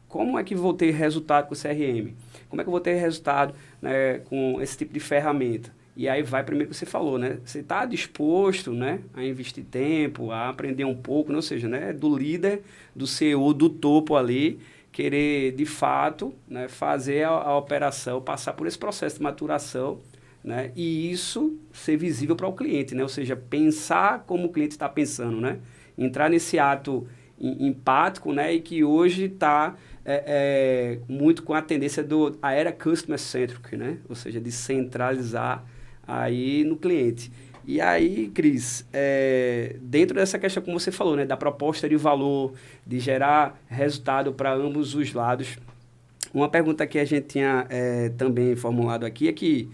Como é que vou ter resultado com o CRM? Como é que eu vou ter resultado, né, com esse tipo de ferramenta? E aí vai primeiro que você falou, né? Você está disposto, né, a investir tempo, a aprender um pouco, ou seja, né, do líder, do CEO, do topo ali, querer de fato, né, fazer a operação, passar por esse processo de maturação, né, e isso ser visível para o cliente, né? Ou seja, pensar como o cliente está pensando, né? Entrar nesse ato empático, né, e que hoje está muito com a tendência a era customer centric, né? Ou seja, de centralizar aí no cliente. E aí, Cris, dentro dessa questão, como você falou, né, da proposta de valor, de gerar resultado para ambos os lados, uma pergunta que a gente tinha também formulado aqui é que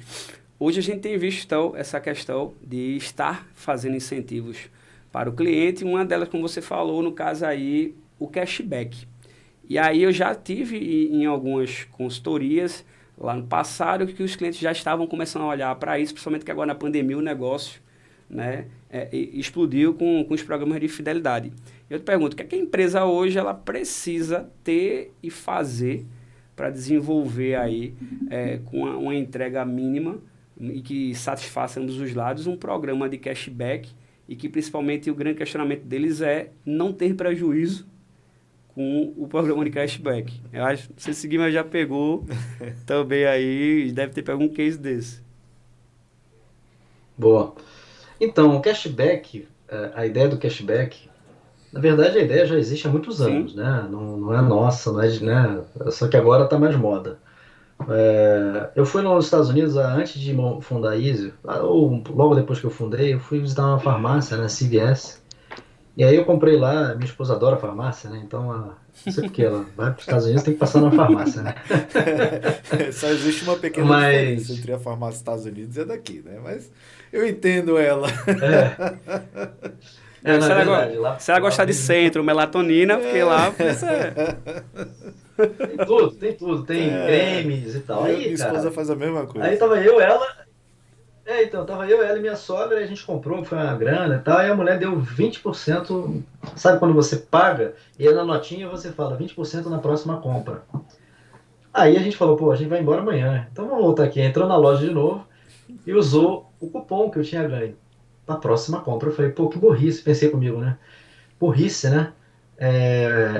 hoje a gente tem visto então, essa questão de estar fazendo incentivos para o cliente, uma delas, como você falou, no caso aí, o cashback. E aí eu já tive em algumas consultorias lá no passado que os clientes já estavam começando a olhar para isso, principalmente que agora na pandemia o negócio, né, explodiu com os programas de fidelidade. Eu te pergunto, o que é que a empresa hoje ela precisa ter e fazer para desenvolver aí com uma entrega mínima e que satisfaça ambos os lados um programa de cashback e que principalmente o grande questionamento deles é não ter prejuízo com o programa de cashback. Eu acho, não sei se o Guima já pegou também aí, deve ter pego um case desse. boa. Então, o cashback, a ideia do cashback, na verdade a ideia já existe há muitos Sim, anos, né? Não é nossa, não é né? Só que agora está mais moda. Eu fui nos Estados Unidos antes de fundar a Easy, ou logo depois que eu fundei, eu fui visitar uma farmácia, né, CVS, e aí eu comprei lá, minha esposa adora farmácia, né, então, não sei porque ela vai para os Estados Unidos, tem que passar na farmácia, né. Só existe uma pequena diferença Mas, entre a farmácia dos Estados Unidos e a daqui, né? Mas eu entendo ela. é, se não, é ela, verdade, lá, se ela lá gostar de vende muito, centro, melatonina, porque lá isso tem cremes e tal, Minha aí, esposa cara, faz a mesma aí coisa. tava eu, ela, então, tava eu, ela e minha sogra, e a gente comprou, foi uma grana e tal, e a mulher deu 20%. Sabe quando você paga, e aí na notinha você fala 20% na próxima compra. Aí a gente falou, pô, a gente vai embora amanhã, então vamos voltar aqui. Entrou na loja de novo e usou o cupom que eu tinha ganho. Na próxima compra, eu falei, pô, que burrice, pensei comigo, né? Burrice, né?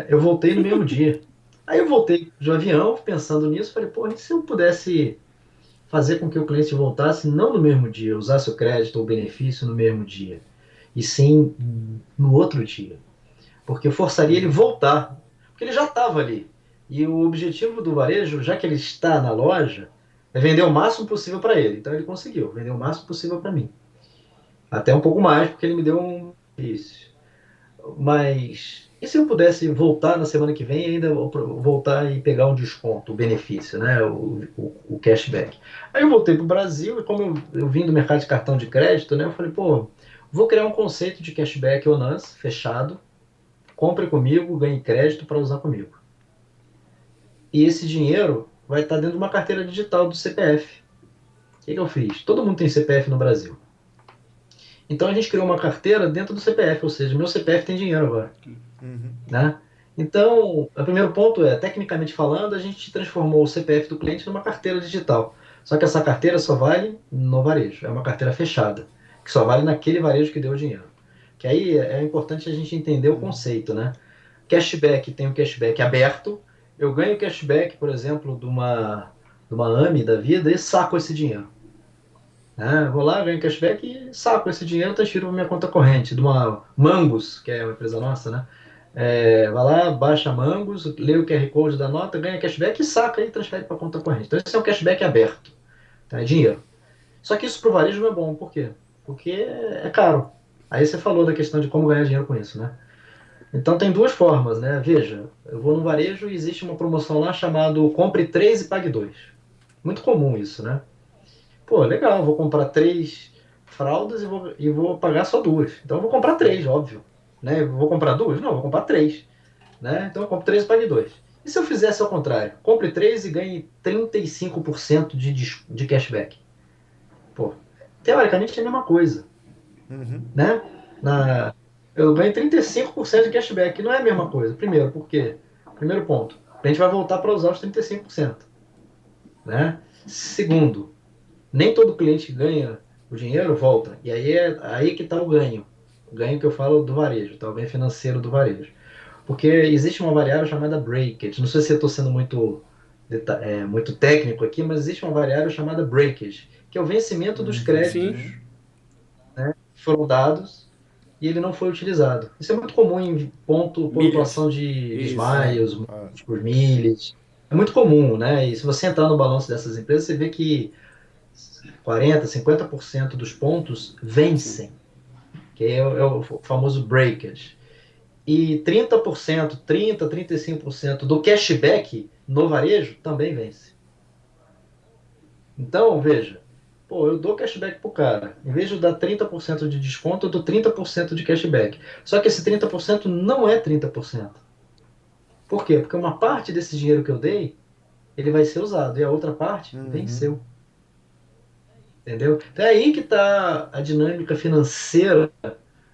Eu voltei no mesmo dia. Aí eu voltei de avião, pensando nisso, falei, pô, e se eu pudesse fazer com que o cliente voltasse não no mesmo dia, usasse o crédito ou o benefício no mesmo dia, e sim no outro dia. Porque eu forçaria ele voltar, porque ele já estava ali. E o objetivo do varejo, já que ele está na loja, é vender o máximo possível para ele. Então ele conseguiu vender o máximo possível para mim. Até um pouco mais, porque ele me deu um benefício. Mas e se eu pudesse voltar na semana que vem e ainda voltar e pegar um desconto, o benefício, né? O cashback. Aí eu voltei para o Brasil e como eu vim do mercado de cartão de crédito, né? Eu falei, pô, vou criar um conceito de cashback ou NANS fechado, compre comigo, ganhe crédito para usar comigo. E esse dinheiro vai estar dentro de uma carteira digital do CPF. O que eu fiz? Todo mundo tem CPF no Brasil. Então a gente criou uma carteira dentro do CPF, ou seja, meu CPF tem dinheiro agora. Uhum. Né? Então, o primeiro ponto é, tecnicamente falando, a gente transformou o CPF do cliente numa carteira digital. Só que essa carteira só vale no varejo, é uma carteira fechada, que só vale naquele varejo que deu o dinheiro. Que aí é importante a gente entender o conceito, né? Cashback tem o cashback aberto, eu ganho cashback, por exemplo, de uma AMI da vida e saco esse dinheiro. Né? Vou lá, ganho cashback e saco esse dinheiro, transfiro para minha conta corrente, de uma Mangos, que é uma empresa nossa, né? Vai lá, baixa Mangos, lê o QR Code da nota, ganha cashback e saca e transfere para a conta corrente. Então, esse é um cashback aberto, tá? É dinheiro. Só que isso para o varejo não é bom, por quê? Porque é caro. Aí você falou da questão de como ganhar dinheiro com isso, né? Então, tem duas formas, né? Veja, eu vou no varejo e existe uma promoção lá chamada Compre 3 e Pague 2. Muito comum isso, né? Pô, legal, vou comprar 3 fraldas e vou pagar só 2. Então eu vou comprar 3, óbvio. Né? Vou comprar 2? Não, vou comprar 3. Né? Então eu compro 3 e pague 2. E se eu fizesse ao contrário? Compre 3 e ganhe 35% de cashback. Pô, teoricamente é a mesma coisa. Uhum. Né? Eu ganho 35% de cashback. Não é a mesma coisa. Primeiro, por quê? Primeiro ponto. A gente vai voltar para usar os 35%. Né? Segundo, nem todo cliente ganha o dinheiro, volta. E aí é aí que está o ganho. O ganho que eu falo do varejo, tá? O ganho financeiro do varejo. Porque existe uma variável chamada breakage. Não sei se eu estou sendo muito técnico aqui, mas existe uma variável chamada breakage, que é o vencimento dos créditos, Sim. né, que foram dados e ele não foi utilizado. Isso é muito comum em Milhas. pontuação de Isso. smiles, por milhas. É muito comum, né? E se você entrar no balanço dessas empresas, você vê que 40, 50% dos pontos Sim. vencem, que é o famoso breakage. E 30%, 30, 35% do cashback no varejo também vence. Então, veja, pô, eu dou cashback pro cara. Em vez de dar 30% de desconto, eu dou 30% de cashback. Só que esse 30% não é 30%. Por quê? Porque uma parte desse dinheiro que eu dei, ele vai ser usado, e a outra parte Uhum. venceu. Entendeu? Então é aí que está a dinâmica financeira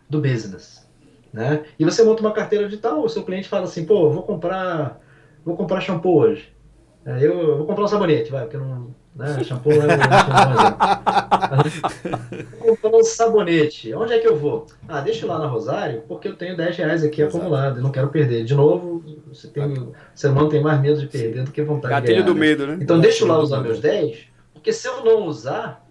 do business, né? E você monta uma carteira digital, o seu cliente fala assim, pô, vou comprar shampoo hoje. Eu vou comprar um sabonete, vai, porque não, né, shampoo não é um bom exemplo. Vou comprar um sabonete. Onde é que eu vou? Ah, deixa eu ir lá na Rosário, porque eu tenho R$ 10 aqui Exato. acumulado e não quero perder. De novo, o ser humano tem mais medo de Sim. perder do que vontade de Gatilho ganhar, do né? medo, né? Então deixa eu Gatilho lá do usar medo. meus 10, porque se eu não usar,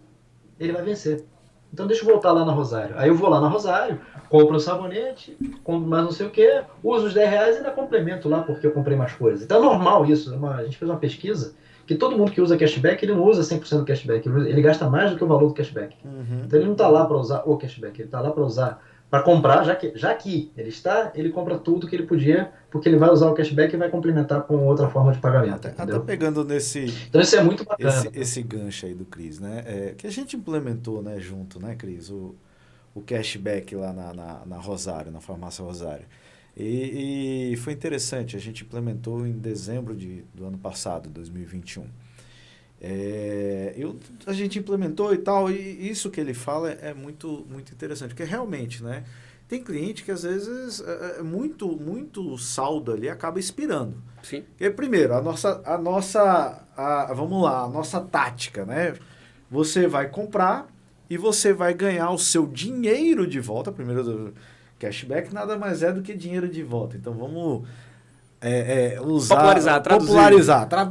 ele vai vencer. Então deixa eu voltar lá na Rosário. Aí eu vou lá na Rosário, compro um sabonete, compro mais não sei o que, uso os R$ 10 e ainda complemento lá porque eu comprei mais coisas. Então é normal isso. A gente fez uma pesquisa que todo mundo que usa cashback, ele não usa 100% do cashback. Ele gasta mais do que o valor do cashback. Uhum. Então ele não está lá para usar o cashback, ele está lá para usar, para comprar, já que ele compra tudo que ele podia, porque ele vai usar o cashback e vai complementar com outra forma de pagamento, Até entendeu? pegando nesse Então isso é muito esse, bacana. esse gancho aí do Cris, né? Que a gente implementou, né, junto, né, Cris? O cashback lá na Rosário, na farmácia Rosário. E foi interessante, a gente implementou em dezembro do ano passado, 2021. A gente implementou e tal, e isso que ele fala é muito, muito interessante, porque realmente, né? Tem cliente que às vezes muito saldo ali acaba expirando. Sim. E primeiro, vamos lá, a nossa tática, né? Você vai comprar e você vai ganhar o seu dinheiro de volta. Primeiro, cashback nada mais é do que dinheiro de volta. Então vamos popularizar, traduzir,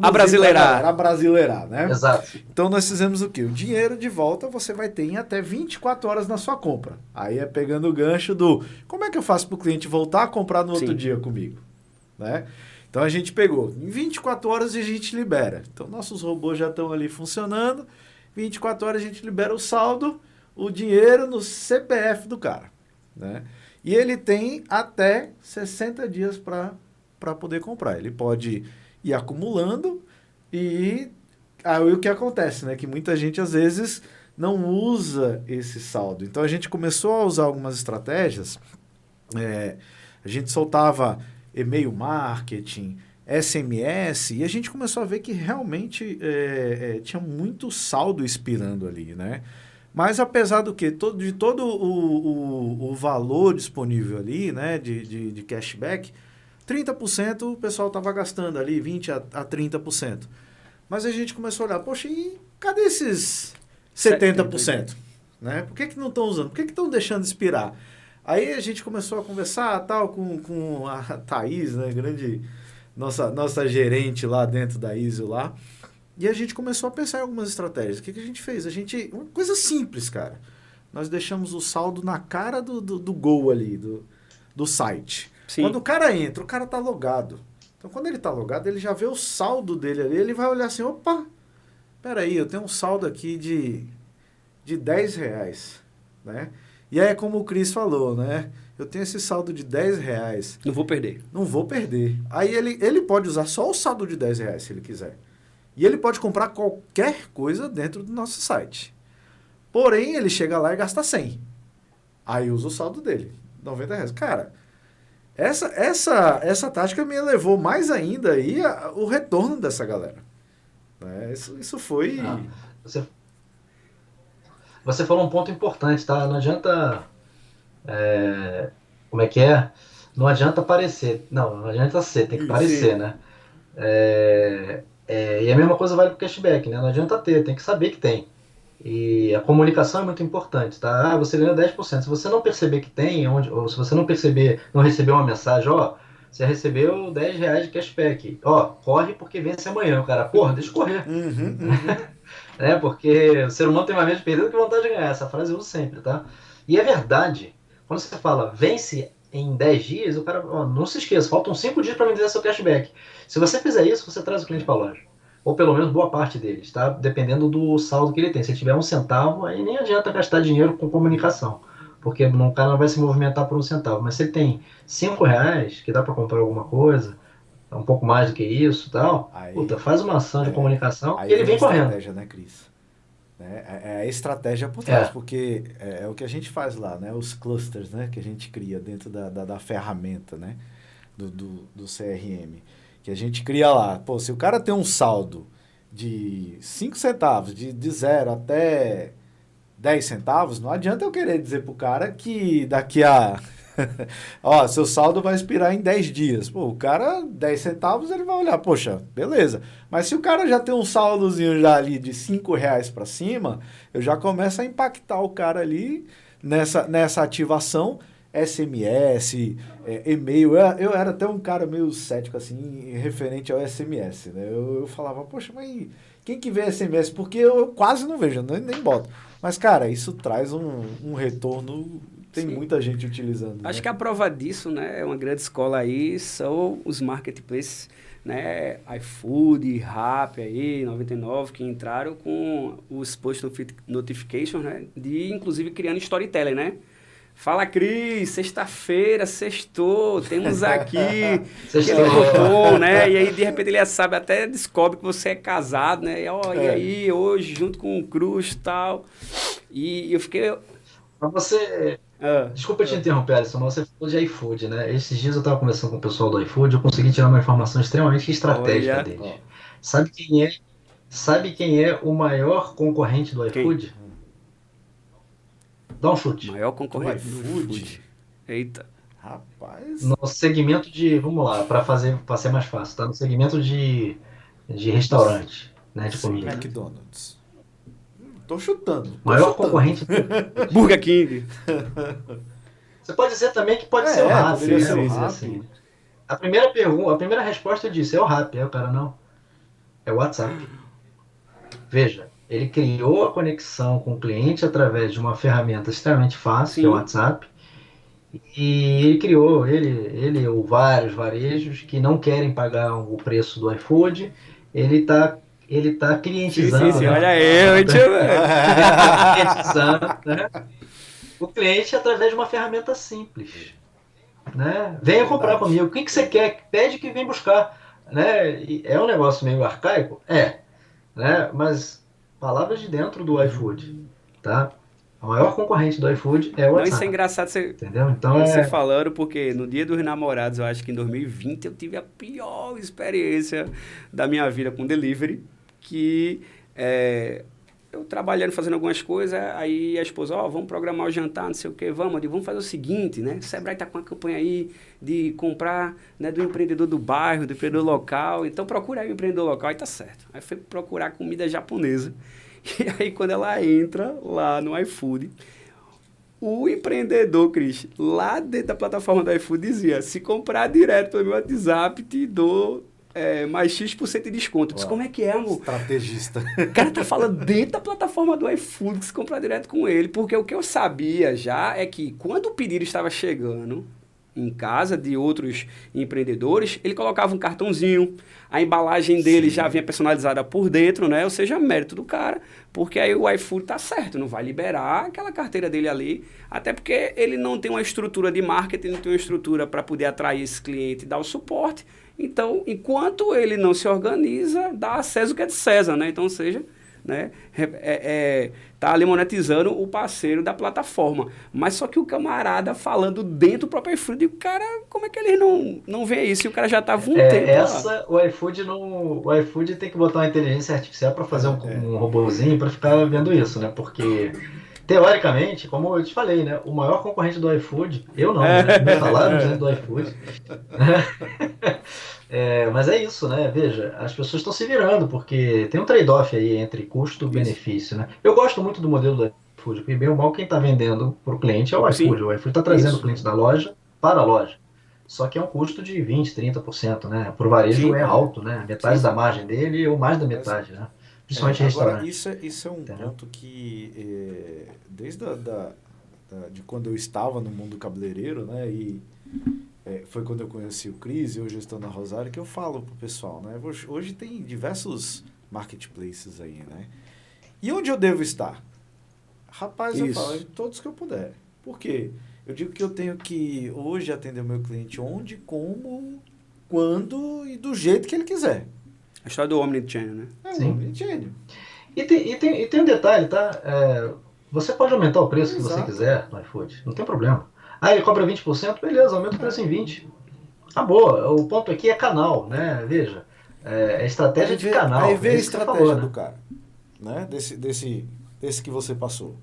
abrasileirar. Abrasileirar, né? Exato. Então nós fizemos o quê? O dinheiro de volta você vai ter em até 24 horas na sua compra. Aí é pegando o gancho do como é que eu faço para o cliente voltar a comprar no outro dia comigo, né? Então a gente pegou, em 24 horas a gente libera. Então nossos robôs já estão ali funcionando, 24 horas a gente libera o saldo, o dinheiro no CPF do cara, né? E ele tem até 60 dias para poder comprar. Ele pode ir acumulando e aí o que acontece, né? Que muita gente às vezes não usa esse saldo. Então a gente começou a usar algumas estratégias. A gente soltava e-mail marketing, SMS, e a gente começou a ver que realmente tinha muito saldo expirando ali, né? Mas apesar do que, de todo o valor disponível ali, né, de cashback, 30% o pessoal estava gastando ali, 20% a 30%. Mas a gente começou a olhar, poxa, e cadê esses 70%? Né? Por que não estão usando? Por que estão deixando expirar? Aí a gente começou a conversar tal, com a Thaís, né, grande nossa gerente lá dentro da ISO lá. E a gente começou a pensar em algumas estratégias. O que a gente fez? Uma coisa simples, cara. Nós deixamos o saldo na cara do Go ali, do site. Sim. Quando o cara entra, o cara tá logado. Então, quando ele tá logado, ele já vê o saldo dele ali, ele vai olhar assim, opa, peraí, eu tenho um saldo aqui de R$10, né? E aí é como o Cris falou, né? Eu tenho esse saldo de R$10. Não vou perder. Não vou perder. Aí ele pode usar só o saldo de R$10, se ele quiser. E ele pode comprar qualquer coisa dentro do nosso site. Porém, ele chega lá e gasta 100. Aí usa o saldo dele, R$90. Cara, essa tática me elevou mais ainda aí o retorno dessa galera. Né? Isso foi... Você falou um ponto importante, tá? Não adianta... como é que é? Não adianta parecer. Não adianta ser, tem que parecer, né? E a mesma coisa vale para o cashback, né? Não adianta ter, tem que saber que tem. E a comunicação é muito importante, tá? Você ganhou 10%. Se você não perceber que tem, ou se você não receber uma mensagem, você recebeu R$10 de cashback. Corre porque vence amanhã. O cara, porra, deixa eu correr. Porque o ser humano tem mais medo de perder do que vontade de ganhar. Essa frase eu uso sempre, tá? E é verdade. Quando você fala, vence em 10 dias, o cara, não se esqueça, faltam 5 dias para vender seu cashback. Se você fizer isso, você traz o cliente para a loja. Ou pelo menos boa parte deles, tá? Dependendo do saldo que ele tem. Se ele tiver R$1, aí nem adianta gastar dinheiro com comunicação. Porque o cara não vai se movimentar por R$1. Mas se ele tem R$5, que dá para comprar alguma coisa, um pouco mais do que isso e tal, faz uma ação de comunicação e ele vem correndo. Estratégia, né, Cris? É a estratégia por trás, porque é o que a gente faz lá, né? Os clusters, né? Que a gente cria dentro da ferramenta, né? Do CRM. Que a gente cria lá. Pô, se o cara tem um saldo de 5 centavos, de 0 até 10 centavos, não adianta eu querer dizer pro cara que daqui a... seu saldo vai expirar em 10 dias. Pô, o cara, 10 centavos, ele vai olhar, poxa, beleza. Mas se o cara já tem um saldozinho já ali de R$5 para cima, eu já começo a impactar o cara ali nessa ativação, SMS, e-mail. Eu era até um cara meio cético, assim, referente ao SMS, né? Eu falava, poxa, mas quem que vê SMS? Porque eu quase não vejo, nem boto. Mas, cara, isso traz um retorno... Tem muita gente utilizando. Acho que a prova disso, né, é uma grande escola aí, são os marketplaces, né, iFood, Rappi aí, 99, que entraram com os post notifications, né, inclusive criando storytelling, né? Fala, Cris, sexta-feira, sextou, temos aqui aquele cupom, né? E aí, de repente, ele sabe, até descobre que você é casado, né? E aí, hoje, junto com o Cruz e tal. E eu fiquei... Pra você... Desculpa te interromper, Alisson, mas você falou de iFood, né? Esses dias eu estava conversando com o pessoal do iFood, eu consegui tirar uma informação extremamente estratégica deles. Sabe quem é o maior concorrente do iFood? Dá um chute. Maior concorrente do iFood? Eita. Rapaz. No segmento de... Vamos lá, para ser mais fácil, tá? No segmento de restaurante, né? De comida. McDonald's. Tô chutando. Maior concorrente. Burger King. Você pode dizer também que pode ser o Rappi. Assim. A primeira pergunta, a primeira resposta eu disse, é o Rap. Aí o cara, não, é o WhatsApp. Veja, ele criou a conexão com o cliente através de uma ferramenta extremamente fácil, que é o Sim, WhatsApp, e ele criou, ele ou vários varejos que não querem pagar o preço do iFood, ele tá sim, clientizando, sim, né? olha eu, tio, velho. Ele está clientizando, né? O cliente através de uma ferramenta simples, né? Venha comprar Verdade. comigo. O que que você quer? Pede que vem buscar, né? E é um negócio meio arcaico, né? Mas palavras de dentro do iFood, tá? A maior concorrente do iFood é o Não, isso é WhatsApp, engraçado você, entendeu? Então você falando, porque no Dia dos Namorados, eu acho que em 2020, eu tive a pior experiência da minha vida com delivery, que eu trabalhando, fazendo algumas coisas, aí a esposa, vamos programar o jantar, não sei o quê, vamos, eu digo, vamos fazer o seguinte, né? O Sebrae tá com uma campanha aí de comprar, né, do empreendedor do bairro, do empreendedor local, então procura aí o empreendedor local, aí tá certo. Aí foi procurar comida japonesa, e aí quando ela entra lá no iFood, o empreendedor, Cris, lá dentro da plataforma do iFood dizia, se comprar direto pelo meu WhatsApp, te dou mais X% de desconto. Eu disse, Ó, como é que é, amor? estrategista. O cara tá falando dentro da plataforma do iFood que se comprar direto com ele, porque o que eu sabia já é que quando o pedido estava chegando em casa de outros empreendedores, ele colocava um cartãozinho, a embalagem dele Sim. já vinha personalizada por dentro, né? Ou seja, mérito do cara, porque aí o iFood tá certo, não vai liberar aquela carteira dele ali, até porque ele não tem uma estrutura de marketing, não tem uma estrutura para poder atrair esse cliente e dar o suporte. Então, enquanto ele não se organiza, dá a César o que é de César, né? Então, ou seja, né? Tá ali monetizando o parceiro da plataforma. Mas só que o camarada falando dentro do próprio iFood, o cara, como é que eles não vê isso? E o cara já tava um tempo lá. o iFood não, o iFood tem que botar uma inteligência artificial para fazer É. um robozinho para ficar vendo isso, né? Porque teoricamente, como eu te falei, né, o maior concorrente do iFood, eu não, né? Me falaram dentro do iFood. Mas é isso, né? Veja, as pessoas estão se virando, porque tem um trade-off aí entre custo e Isso. benefício, né? Eu gosto muito do modelo do iFood, porque bem ou mal quem está vendendo para o cliente é o iFood. Sim, O iFood está trazendo o isso. cliente da loja para a loja. Só que é um custo de 20, 30%, né? Para o varejo Sim, é alto, né? sim, Metade da sim. margem dele ou mais da Mas, metade, né? Principalmente agora, restaurante. isso é um Entendeu? ponto que, desde de quando eu estava no mundo cabeleireiro, né, foi quando eu conheci o Cris e hoje eu estou na Rosário, que eu falo pro pessoal, né, hoje tem diversos marketplaces aí, né, e onde eu devo estar? Rapaz, eu falo em Isso. todos que eu puder. Por quê? Eu digo que eu tenho que hoje atender o meu cliente onde, como, quando e do jeito que ele quiser. A história do Omnichannel, né? É um Sim. homem gênio. E tem um detalhe, tá? Você pode aumentar o preço que você Exato. quiser no iFood, não tem problema. Ah, ele cobra 20%, beleza, aumenta o preço em 20%. Acabou. O ponto aqui é canal, né? Veja, é estratégia de Aí canal, vê é a isso que você estratégia falou, do né? cara, né? Desse que você passou.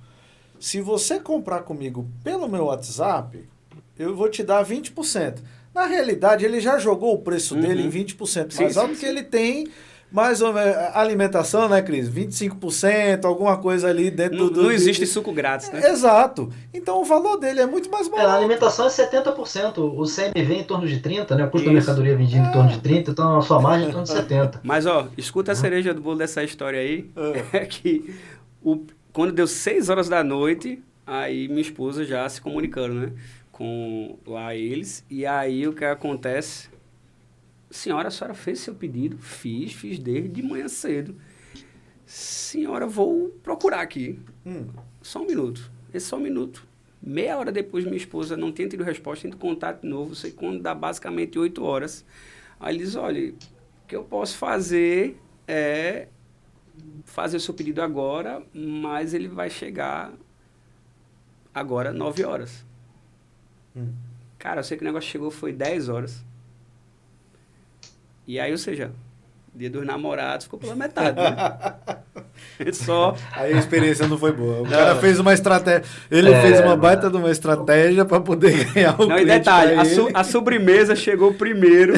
Se você comprar comigo pelo meu WhatsApp, eu vou te dar 20%. Na realidade, ele já jogou o preço dele em 20% Sim, mais sim, alto, porque sim. ele tem mais ou menos alimentação, né, Cris? 25%, alguma coisa ali dentro Não, não existe suco grátis, né? Exato. Então o valor dele é muito mais A barato. alimentação é 70%, o CMV em torno de 30%, né? O custo da Isso. mercadoria vendida em torno de 30%, então a sua margem é em torno de 70%. Mas, ó, escuta a Né? cereja do bolo dessa história aí. Ah, É que quando deu 6 horas da noite, aí minha esposa já se comunicando, né? Com lá eles. E aí o que acontece? Senhora, a senhora fez seu pedido? Fiz desde de manhã cedo. Senhora, vou procurar aqui. Só um minuto. Esse só um minuto. Meia hora depois, minha esposa não tinha tido resposta, tendo contato de novo. Sei quando dá basicamente 8 horas. Aí ele diz, olha, o que eu posso fazer é fazer o seu pedido agora, mas ele vai chegar agora 9 horas. Cara, eu sei que o negócio chegou foi 10 horas. E aí, ou seja, Dia dos Namorados ficou pela metade, né? Só... Aí a experiência não foi boa. O cara fez uma estratégia, ele fez uma baita de uma estratégia para poder ganhar o cliente. E detalhe, a sobremesa chegou primeiro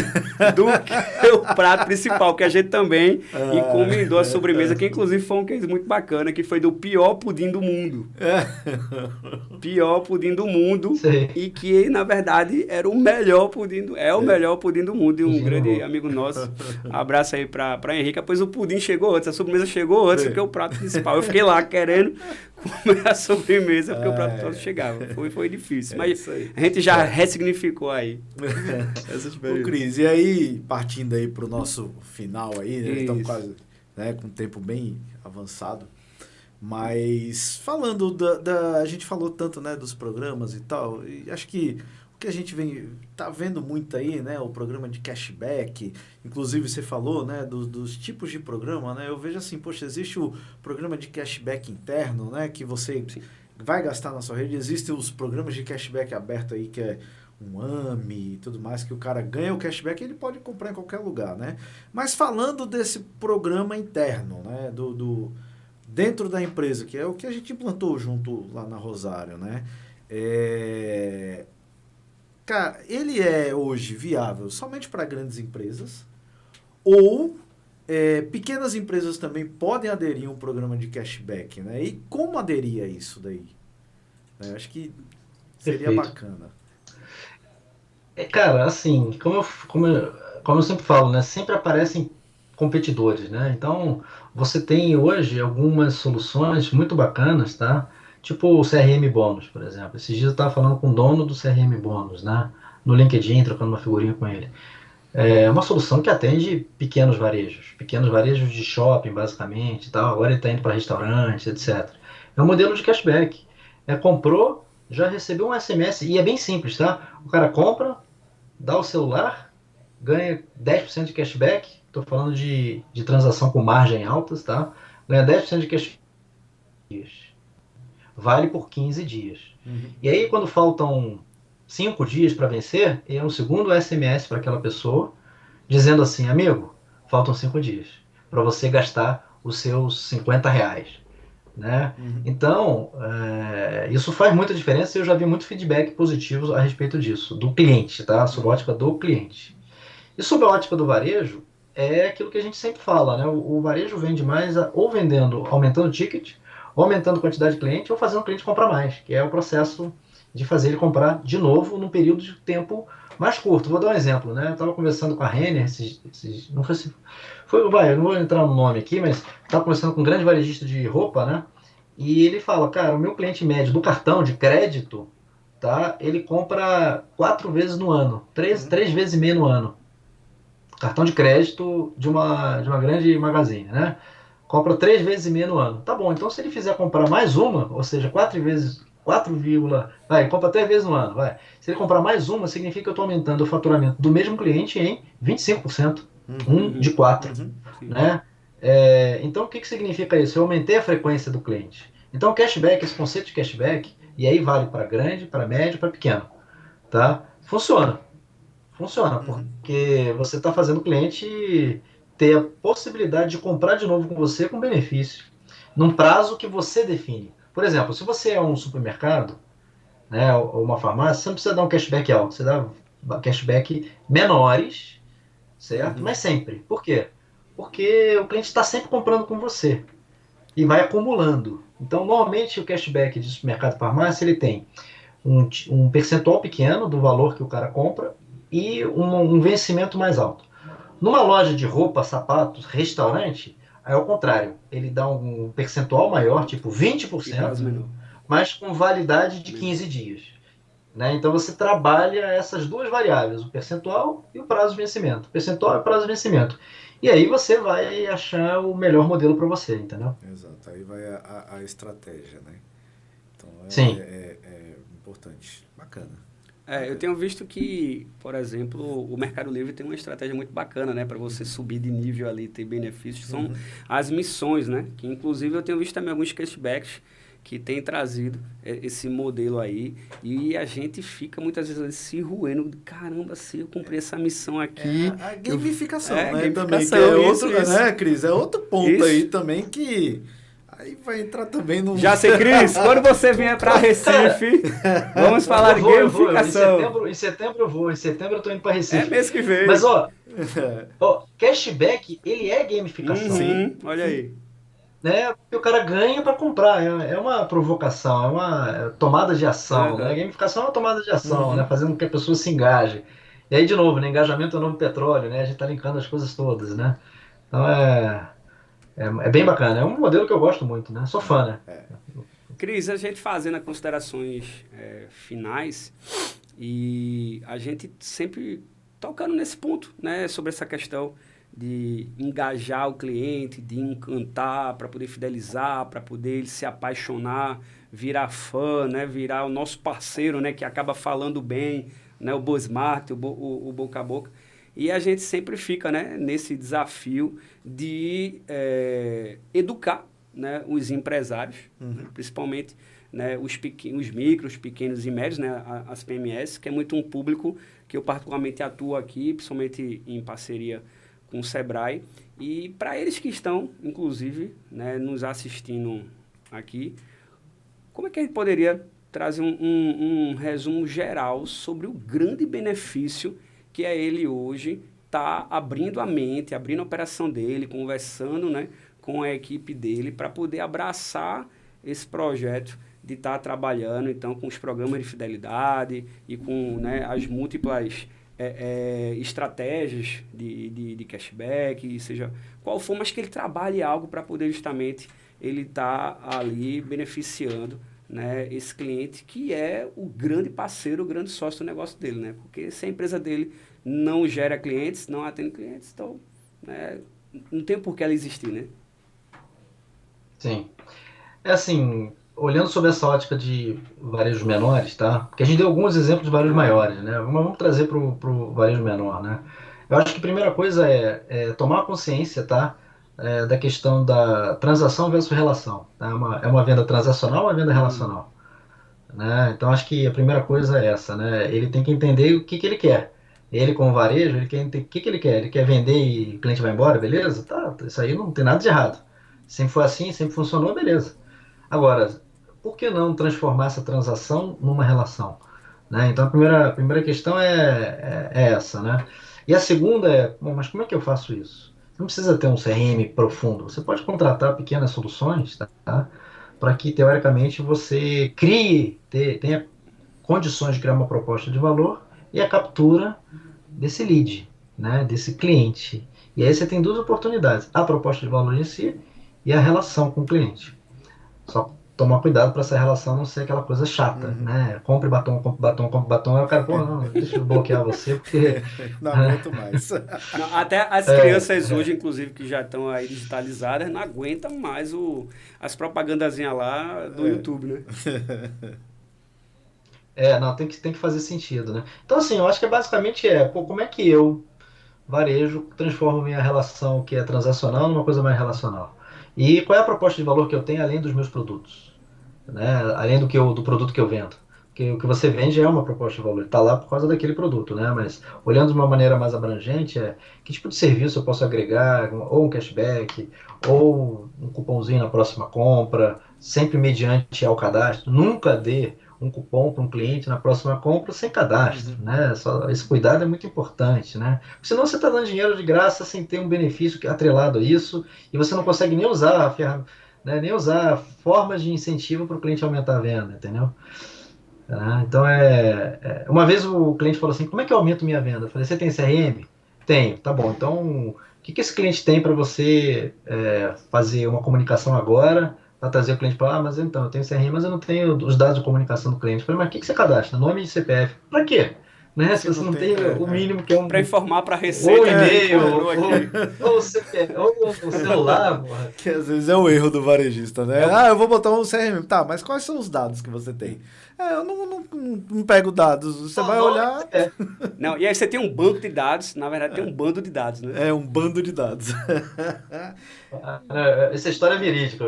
do que o prato principal, que a gente também encomendou a sobremesa, que inclusive foi um case muito bacana, que foi do pior pudim do mundo. Pior pudim do mundo. Sim. E que, na verdade, era o melhor pudim o melhor pudim do mundo. E um grande amigo nosso, abraço aí pra Henrique, pois o pudim chegou antes, a sobremesa chegou antes do que o prato principal. Eu fiquei lá querendo comer a sobremesa, porque o prato principal chegava. Foi difícil, mas a gente já ressignificou aí. Ô, Cris, e aí, partindo aí pro nosso final aí, né? Estamos quase, né, com um tempo bem avançado. Mas falando a gente falou tanto, né, dos programas e tal, e acho que o que a gente tá vendo muito aí, né, o programa de cashback, inclusive você falou, né, dos tipos de programa, né, eu vejo assim, poxa, existe o programa de cashback interno, né, que você vai gastar na sua rede, existem os programas de cashback aberto aí, que é um AMI e tudo mais, que o cara ganha o cashback e ele pode comprar em qualquer lugar, né, mas falando desse programa interno, né, dentro da empresa, que é o que a gente implantou junto lá na Rosário, né? Cara, ele é hoje viável somente para grandes empresas ou pequenas empresas também podem aderir a um programa de cashback, né? E como aderir a isso daí? Acho que seria Perfeito. Bacana. Cara, assim, como eu sempre falo, né? Sempre aparecem competidores, né? Então, você tem hoje algumas soluções muito bacanas, tá? Tipo o CRM Bônus, por exemplo. Esses dias eu estava falando com o dono do CRM Bônus, né? No LinkedIn, trocando uma figurinha com ele. É uma solução que atende pequenos varejos de shopping, basicamente, e tal. Agora ele está indo para restaurantes, etc. É um modelo de cashback. Comprou, já recebeu um SMS, e é bem simples, tá? O cara compra, dá o celular, ganha 10% de cashback. Estou falando de transação com margem altas, tá? Ganha 10% de cashback. Vale por 15 dias. E aí, quando faltam 5 dias para vencer, é um segundo SMS para aquela pessoa, dizendo assim, amigo, faltam 5 dias para você gastar os seus R$50. Né? Então, isso faz muita diferença e eu já vi muito feedback positivo a respeito disso, do cliente, tá? Sob a ótica do cliente. E sob a ótica do varejo, é aquilo que a gente sempre fala, né? O varejo vende mais ou vendendo, aumentando o ticket, ou aumentando a quantidade de cliente, ou fazendo o cliente comprar mais, que é o processo de fazer ele comprar de novo num período de tempo mais curto. Vou dar um exemplo, né? Eu estava conversando com a Renner, não sei se foi, eu não vou entrar no nome aqui, mas estava conversando com um grande varejista de roupa, né? E ele fala, cara, o meu cliente médio do cartão de crédito, tá? Ele compra 4 vezes no ano, 3 vezes e meia no ano. Cartão de crédito de uma grande magazine, né? Compra 3 vezes e meia no ano. Tá bom, então se ele fizer comprar mais uma, ou seja, 4 vezes, compra 3 vezes no ano, vai. Se ele comprar mais uma, significa que eu estou aumentando o faturamento do mesmo cliente em 25%. De 4, né? Então, o que significa isso? Eu aumentei a frequência do cliente. Então, cashback, esse conceito de cashback, e aí vale para grande, para médio, para pequeno, tá? Funciona, porque você está fazendo o cliente ter a possibilidade de comprar de novo com você com benefício, num prazo que você define. Por exemplo, se você é um supermercado, né, ou uma farmácia, você não precisa dar um cashback alto, você dá cashback menores, certo? Mas sempre. Por quê? Porque o cliente está sempre comprando com você e vai acumulando. Então, normalmente, o cashback de supermercado e farmácia, ele tem um percentual pequeno do valor que o cara compra e um vencimento mais alto. Numa loja de roupa, sapatos, restaurante, é o contrário. Ele dá um percentual maior, tipo 20%, mas com validade de 15 dias. Né? Então você trabalha essas duas variáveis, o percentual e o prazo de vencimento. Percentual e prazo de vencimento. E aí você vai achar o melhor modelo para você, entendeu? Exato, aí vai a estratégia, né? Então Sim. É importante, bacana. Eu tenho visto que, por exemplo, o Mercado Livre tem uma estratégia muito bacana, né? Para você subir de nível ali, ter benefícios. São as missões, né? Que inclusive eu tenho visto também alguns cashbacks que tem trazido esse modelo aí, e a gente fica muitas vezes se roendo, caramba, se eu cumprir essa missão aqui... A gamificação, né? Gamificação, também, que é outro, né, Cris? É outro ponto isso. aí também que Aí vai entrar também no... Já sei, Cris, quando você vier para Recife, vamos falar de gamificação. Em setembro eu vou, em setembro eu tô indo para Recife. É mês que vem. Mas, cashback, ele é gamificação. Sim, olha aí. Né? Porque o cara ganha para comprar, é uma provocação, é uma tomada de ação. Né? A gamificação é uma tomada de ação, né? Fazendo com que a pessoa se engaje. E aí, de novo, né? Engajamento é o novo petróleo, né? A gente está linkando as coisas todas, né? Então é bem bacana, é um modelo que eu gosto muito, né? Sou fã, né? Cris, a gente fazendo as considerações finais e a gente sempre tocando nesse ponto, né? Sobre essa questão de engajar o cliente, de encantar, para poder fidelizar, para poder ele se apaixonar, virar fã, né? Virar o nosso parceiro, né? Que acaba falando bem, né? O Bosmart, o boca a boca. E a gente sempre fica, né? Nesse desafio de educar, né? Os empresários, né? Principalmente, né? Os micros, pequenos e médios, né? As PMS, que é muito um público que eu particularmente atuo aqui, principalmente em parceria com o Sebrae, e para eles que estão, inclusive, né, nos assistindo aqui, como é que a gente poderia trazer um resumo geral sobre o grande benefício que é ele hoje tá abrindo a mente, abrindo a operação dele, conversando, né, com a equipe dele para poder abraçar esse projeto de estar trabalhando, então, com os programas de fidelidade e com, né, as múltiplas estratégias de cashback, seja qual for, mas que ele trabalhe algo para poder justamente ele estar ali beneficiando, né, esse cliente que é o grande parceiro, o grande sócio do negócio dele, né? Porque se a empresa dele não gera clientes, não atende clientes, então, né, não tem por que ela existir, né? Sim. É assim, olhando sobre essa ótica de varejos menores, tá? Porque a gente deu alguns exemplos de varejos maiores, né? Vamos trazer para o varejo menor, né? Eu acho que a primeira coisa é tomar consciência, tá? Da questão da transação versus relação. Tá? É uma venda transacional ou uma venda relacional? Né? Então, acho que a primeira coisa é essa, né? Ele tem que entender o que ele quer. Ele, como varejo, ele quer entender o que ele quer. Ele quer vender e o cliente vai embora, beleza? Tá, isso aí não tem nada de errado. Sempre foi assim, sempre funcionou, beleza. Agora, por que não transformar essa transação numa relação? Né? Então, a primeira questão é essa, né? E a segunda bom, mas como é que eu faço isso? Você não precisa ter um CRM profundo. Você pode contratar pequenas soluções, tá? Para que, teoricamente, você tenha condições de criar uma proposta de valor e a captura desse lead, né? Desse cliente. E aí você tem duas oportunidades. A proposta de valor em si e a relação com o cliente. Só tomar cuidado para essa relação não ser aquela coisa chata, né? Compre batom, compre batom, compre batom. Aí o cara, pô, não, deixa eu bloquear você, porque... Não aguento mais. Não, até as crianças hoje, inclusive, que já estão aí digitalizadas, não aguentam mais as propagandazinhas lá do YouTube, né? Não, tem que fazer sentido, né? Então, assim, eu acho que basicamente como é que eu, varejo, transformo minha relação que é transacional numa coisa mais relacional? E qual é a proposta de valor que eu tenho além dos meus produtos? Né? Além do produto que eu vendo. Porque o que você vende é uma proposta de valor, está lá por causa daquele produto, né? Mas olhando de uma maneira mais abrangente, que tipo de serviço eu posso agregar, ou um cashback, ou um cupomzinho na próxima compra, sempre mediante ao cadastro. Nunca dê um cupom para um cliente na próxima compra sem cadastro, né? Esse cuidado é muito importante, né? Porque senão você está dando dinheiro de graça sem ter um benefício atrelado a isso, e você não consegue nem usar a ferramenta, né? Nem usar formas de incentivo para o cliente aumentar a venda, entendeu? Então, uma vez o cliente falou assim, como é que eu aumento minha venda? Eu falei, você tem CRM? Tenho. Tá bom, então o que esse cliente tem para você fazer uma comunicação agora, para trazer o cliente para mas então, eu tenho CRM, mas eu não tenho os dados de comunicação do cliente. Eu falei, mas o que você cadastra? Nome e CPF. Para quê? Né? Se você não tem o mínimo que é para informar para a Receita. Ou e-mail, ou o CPF, ou o celular. Porra. Que às vezes é o erro do varejista, né? Eu vou botar um CRM. Tá, mas quais são os dados que você tem? Eu não pego dados. Você vai olhar... Não, e aí você tem um banco de dados. Na verdade, tem um bando de dados, né? É um bando de dados. Essa história é verídica.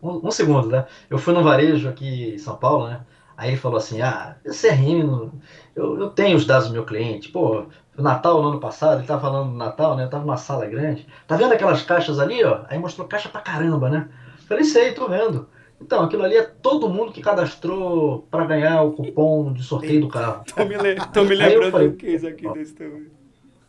Um segundo, né? Eu fui num varejo aqui em São Paulo, né? Aí ele falou assim, CRM, eu tenho os dados do meu cliente. Pô, o Natal, no ano passado, ele tava falando do Natal, né? Eu tava numa sala grande. Tá vendo aquelas caixas ali, ó? Aí mostrou caixa pra caramba, né? Falei, sei, tô vendo. Então, aquilo ali é todo mundo que cadastrou para ganhar o cupom de sorteio do carro. Tô me Aí eu lembrando falei, do case aqui desse também.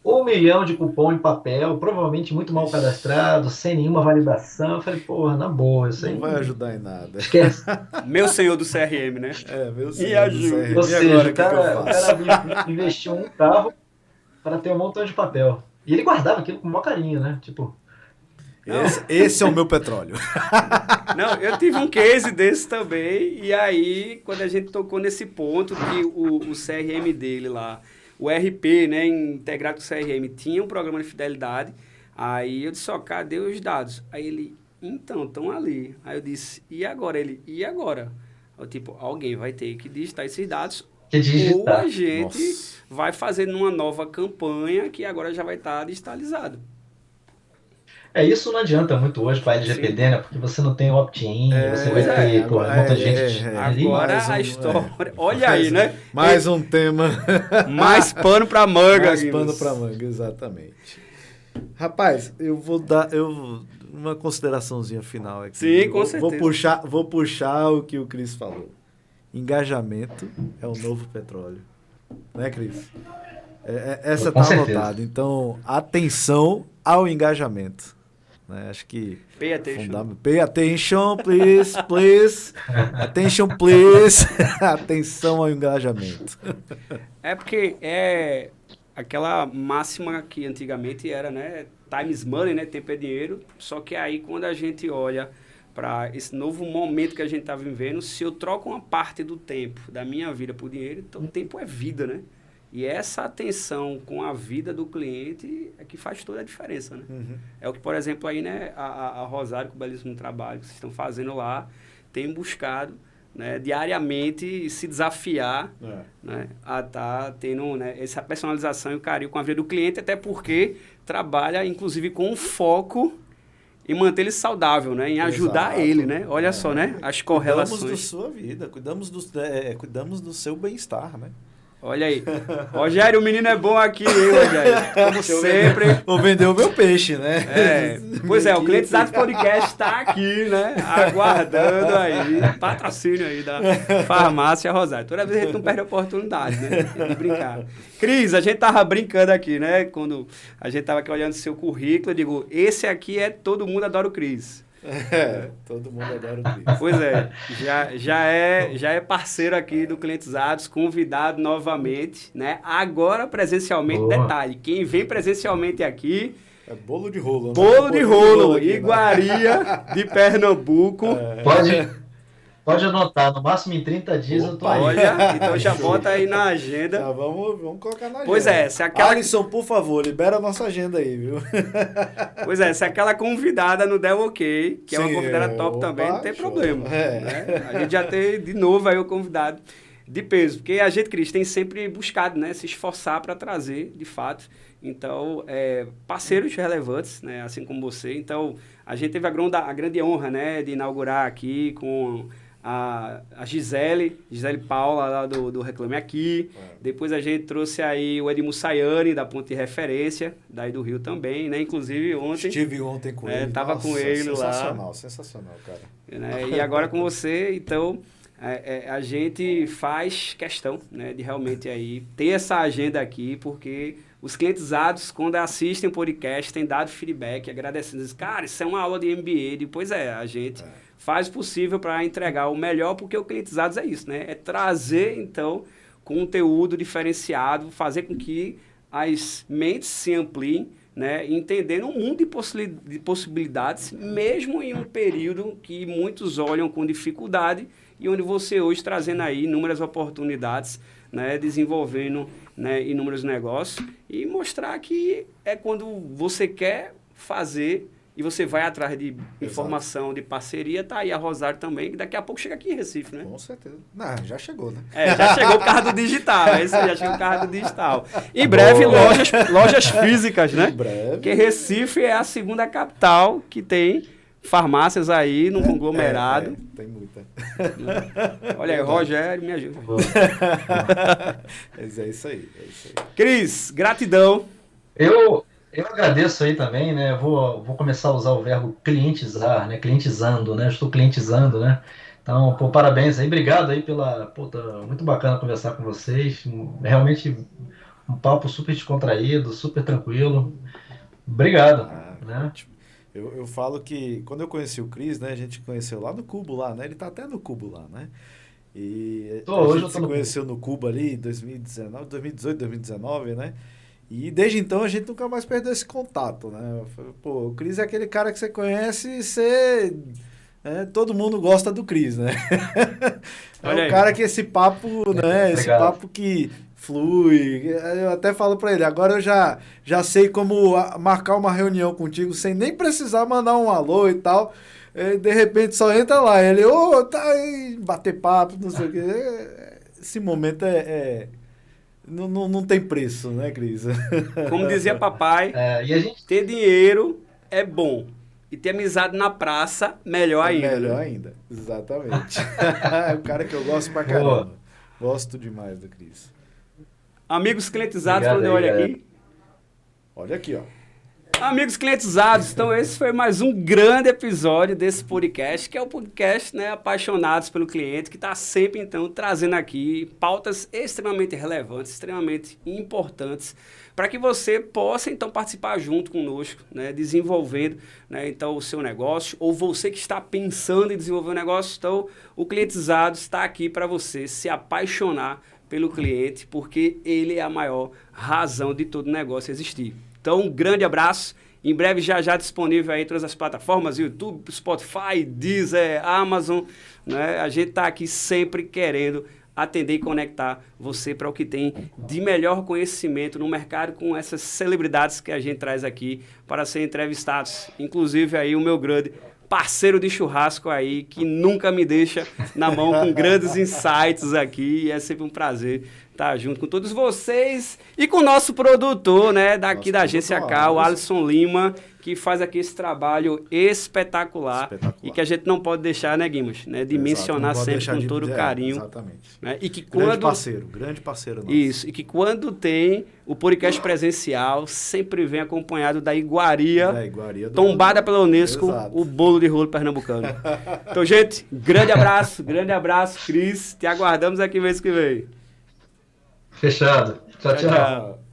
1 milhão de cupom em papel, provavelmente muito mal cadastrado, sem nenhuma validação. Eu falei, porra, na boa, isso aí Não vai ajudar em nada. esquece. Meu senhor do CRM, né? Meu Me senhor do ajuda. CRM. Ou E seja, agora, o o que eu cara faço? investiu um carro para ter um montão de papel. E ele guardava aquilo com o maior carinho, né? Tipo, Esse é o meu petróleo. Não, eu tive um case desse também, e aí, quando a gente tocou nesse ponto que o CRM dele lá, o RP, né, integrado com o CRM, tinha um programa de fidelidade, aí eu disse, ó, cadê os dados? Aí ele, então, estão ali. Aí eu disse, e agora? Ele, e agora? Eu, tipo, alguém vai ter que digitar esses dados, que ou a digitar. gente Nossa. vai fazer numa nova campanha que agora já vai estar digitalizado. Isso não adianta muito hoje para a Sim. LGPD, né? Porque você não tem opt-in, você Pois vai é, ter, porra, um montão de gente ali. Agora Mais a um, história. Olha aí, né? Mais um tema. Mais pano pra manga. Mais pano Guilherme. pra manga, exatamente. Rapaz, eu vou dar uma consideraçãozinha final aqui. Sim, com Vou certeza. vou puxar o que o Cris falou. Engajamento é o novo petróleo. Né, Cris? Essa Com tá certeza. anotada. Então, atenção ao engajamento. Né? Acho que Pay attention. Pay attention, please, please. Attention, please. Atenção ao engajamento. É porque é aquela máxima que antigamente era, né? Time is money, né? Tempo é dinheiro. Só que aí quando a gente olha para esse novo momento que a gente está vivendo, se eu troco uma parte do tempo da minha vida por dinheiro, então o tempo é vida, né? E essa atenção com a vida do cliente é que faz toda a diferença, né? Uhum. É o que, por exemplo, aí, né, a Rosário, com o belíssimo trabalho que vocês estão fazendo lá, tem buscado, né, diariamente se desafiar, né, a estar tendo, né, essa personalização e o carinho com a vida do cliente, até porque trabalha, inclusive, com um foco em manter ele saudável, né, em ajudar Exato. ele, né? Olha só, né, as correlações. Cuidamos da sua vida, cuidamos do seu bem-estar, né? Olha aí. Rogério, o menino é bom aqui, hein, Rogério? Como sempre. Vou vender o meu peixe, né? Pois é, o Clientes Podcast está aqui, né? Aguardando aí. Patrocínio aí da Farmácia Rosário. Toda vez a gente não perde a oportunidade, né? De brincar. Cris, a gente tava brincando aqui, né? Quando a gente tava aqui olhando seu currículo, eu digo, esse aqui é Todo Mundo Adora o Cris. Todo mundo adora o Cris. Pois é, já é parceiro aqui do Clientizados, convidado novamente, né? Agora presencialmente, Boa. detalhe, quem vem presencialmente aqui, É bolo de rolo, né? bolo de rolo, aqui, né? Iguaria de Pernambuco. Pode anotar, no máximo em 30 dias eu tô aí. Olha, então já bota aí na agenda. Já vamos colocar na agenda. Pois é, se aquela, Alisson, por favor, libera a nossa agenda aí, viu? pois é, se aquela convidada não der o ok, que é uma Sim, convidada top também, não tem show. problema. Né? A gente já tem de novo aí o convidado de peso, porque a gente, Cris, tem sempre buscado, né, se esforçar para trazer, de fato, então, parceiros relevantes, né, assim como você. Então, a gente teve a grande honra, né, de inaugurar aqui com a Gisele Paula, lá do Reclame Aqui. Depois a gente trouxe aí o Edmo Sayane, da Ponte de Referência, daí do Rio também, né? Inclusive ontem. Estive ontem com ele. Tava Nossa, com ele lá. Sensacional, cara. Né? E agora com você, então, a gente faz questão, né, de realmente aí ter essa agenda aqui, porque os clientizados, quando assistem o podcast, têm dado feedback, agradecendo. Dizem, cara, isso é uma aula de MBA. Depois a gente faz o possível para entregar o melhor, porque o clientizados é isso, né? É trazer, então, conteúdo diferenciado, fazer com que as mentes se ampliem, né? Entendendo um mundo de possibilidades, mesmo em um período que muitos olham com dificuldade e onde você hoje trazendo aí inúmeras oportunidades, né? Desenvolvendo, né, inúmeros negócios e mostrar que é quando você quer fazer e você vai atrás de informação, de parceria, tá aí a Rosário também, que daqui a pouco chega aqui em Recife, né? Com certeza. Não, já chegou, né? Já chegou o carro do digital, isso já chegou o carro do digital. Em breve, lojas físicas, né? Em breve. Porque Recife é a segunda capital que tem farmácias aí no conglomerado. Tem muita. Olha aí, Rogério, me ajuda. Mas é isso aí, Cris, gratidão. Eu Eu agradeço aí também, né? Vou começar a usar o verbo clientizar, né? Clientizando, né? Estou clientizando, né? Então, pô, parabéns aí, obrigado aí pô, tá muito bacana conversar com vocês. Realmente um papo super descontraído, super tranquilo. Obrigado, Ah, né? ótimo. Eu falo que quando eu conheci o Cris, né, a gente conheceu lá no Cubo lá, né? Ele tá até no Cubo lá, né? E a Hoje gente eu tô se no. conheceu no Cubo ali em 2019, 2018, 2019, né? E desde então a gente nunca mais perdeu esse contato, né? Pô, o Cris é aquele cara que você conhece e você... todo mundo gosta do Cris, né? É Olha o aí. cara que esse papo, né? Esse Obrigado. papo que flui. Eu até falo pra ele, agora eu já sei como marcar uma reunião contigo sem nem precisar mandar um alô e tal. De repente só entra lá, ele, tá aí, bater papo, não sei o quê. Esse momento não tem preço, né, Cris? Como dizia papai, E a gente. ter dinheiro é bom. E ter amizade na praça, melhor É ainda, melhor né? ainda, exatamente. É um cara que eu gosto pra Pô, caramba. Gosto demais do Cris. Amigos clientizados, para obrigado onde eu aí, olho galera. aqui. Olha aqui, ó. Amigos clientizados, então esse foi mais um grande episódio desse podcast, que é o podcast, né, Apaixonados pelo Cliente, que está sempre, então, trazendo aqui pautas extremamente relevantes, extremamente importantes, para que você possa, então, participar junto conosco, né, desenvolvendo, né, então, o seu negócio, ou você que está pensando em desenvolver um negócio, então, o Clientizados está aqui para você se apaixonar pelo cliente, porque ele é a maior razão de todo negócio existir. Então, um grande abraço. Em breve, já disponível aí em todas as plataformas, YouTube, Spotify, Deezer, Amazon. Né? A gente está aqui sempre querendo atender e conectar você para o que tem de melhor conhecimento no mercado com essas celebridades que a gente traz aqui para serem entrevistados. Inclusive aí o meu grande parceiro de churrasco aí, que nunca me deixa na mão com grandes insights aqui. E é sempre um prazer estar junto com todos vocês e com o nosso produtor, né, daqui Nosso da Agência produtor, K, o Alisson. Alisson Lima, que faz aqui esse trabalho espetacular e Espetacular. que a gente não pode deixar, né, Guimas, né, de Exato, não mencionar pode sempre deixar com de... todo carinho, exatamente. né, e que Grande parceiro nosso. isso, e que quando tem o podcast presencial, sempre vem acompanhado da iguaria, Da iguaria do... tombada pela Unesco, Exato. o bolo de rolo pernambucano. Então, gente, grande abraço, Cris, te aguardamos aqui mês que vem. Fechado. Tchau, Tchau, tchau. tchau.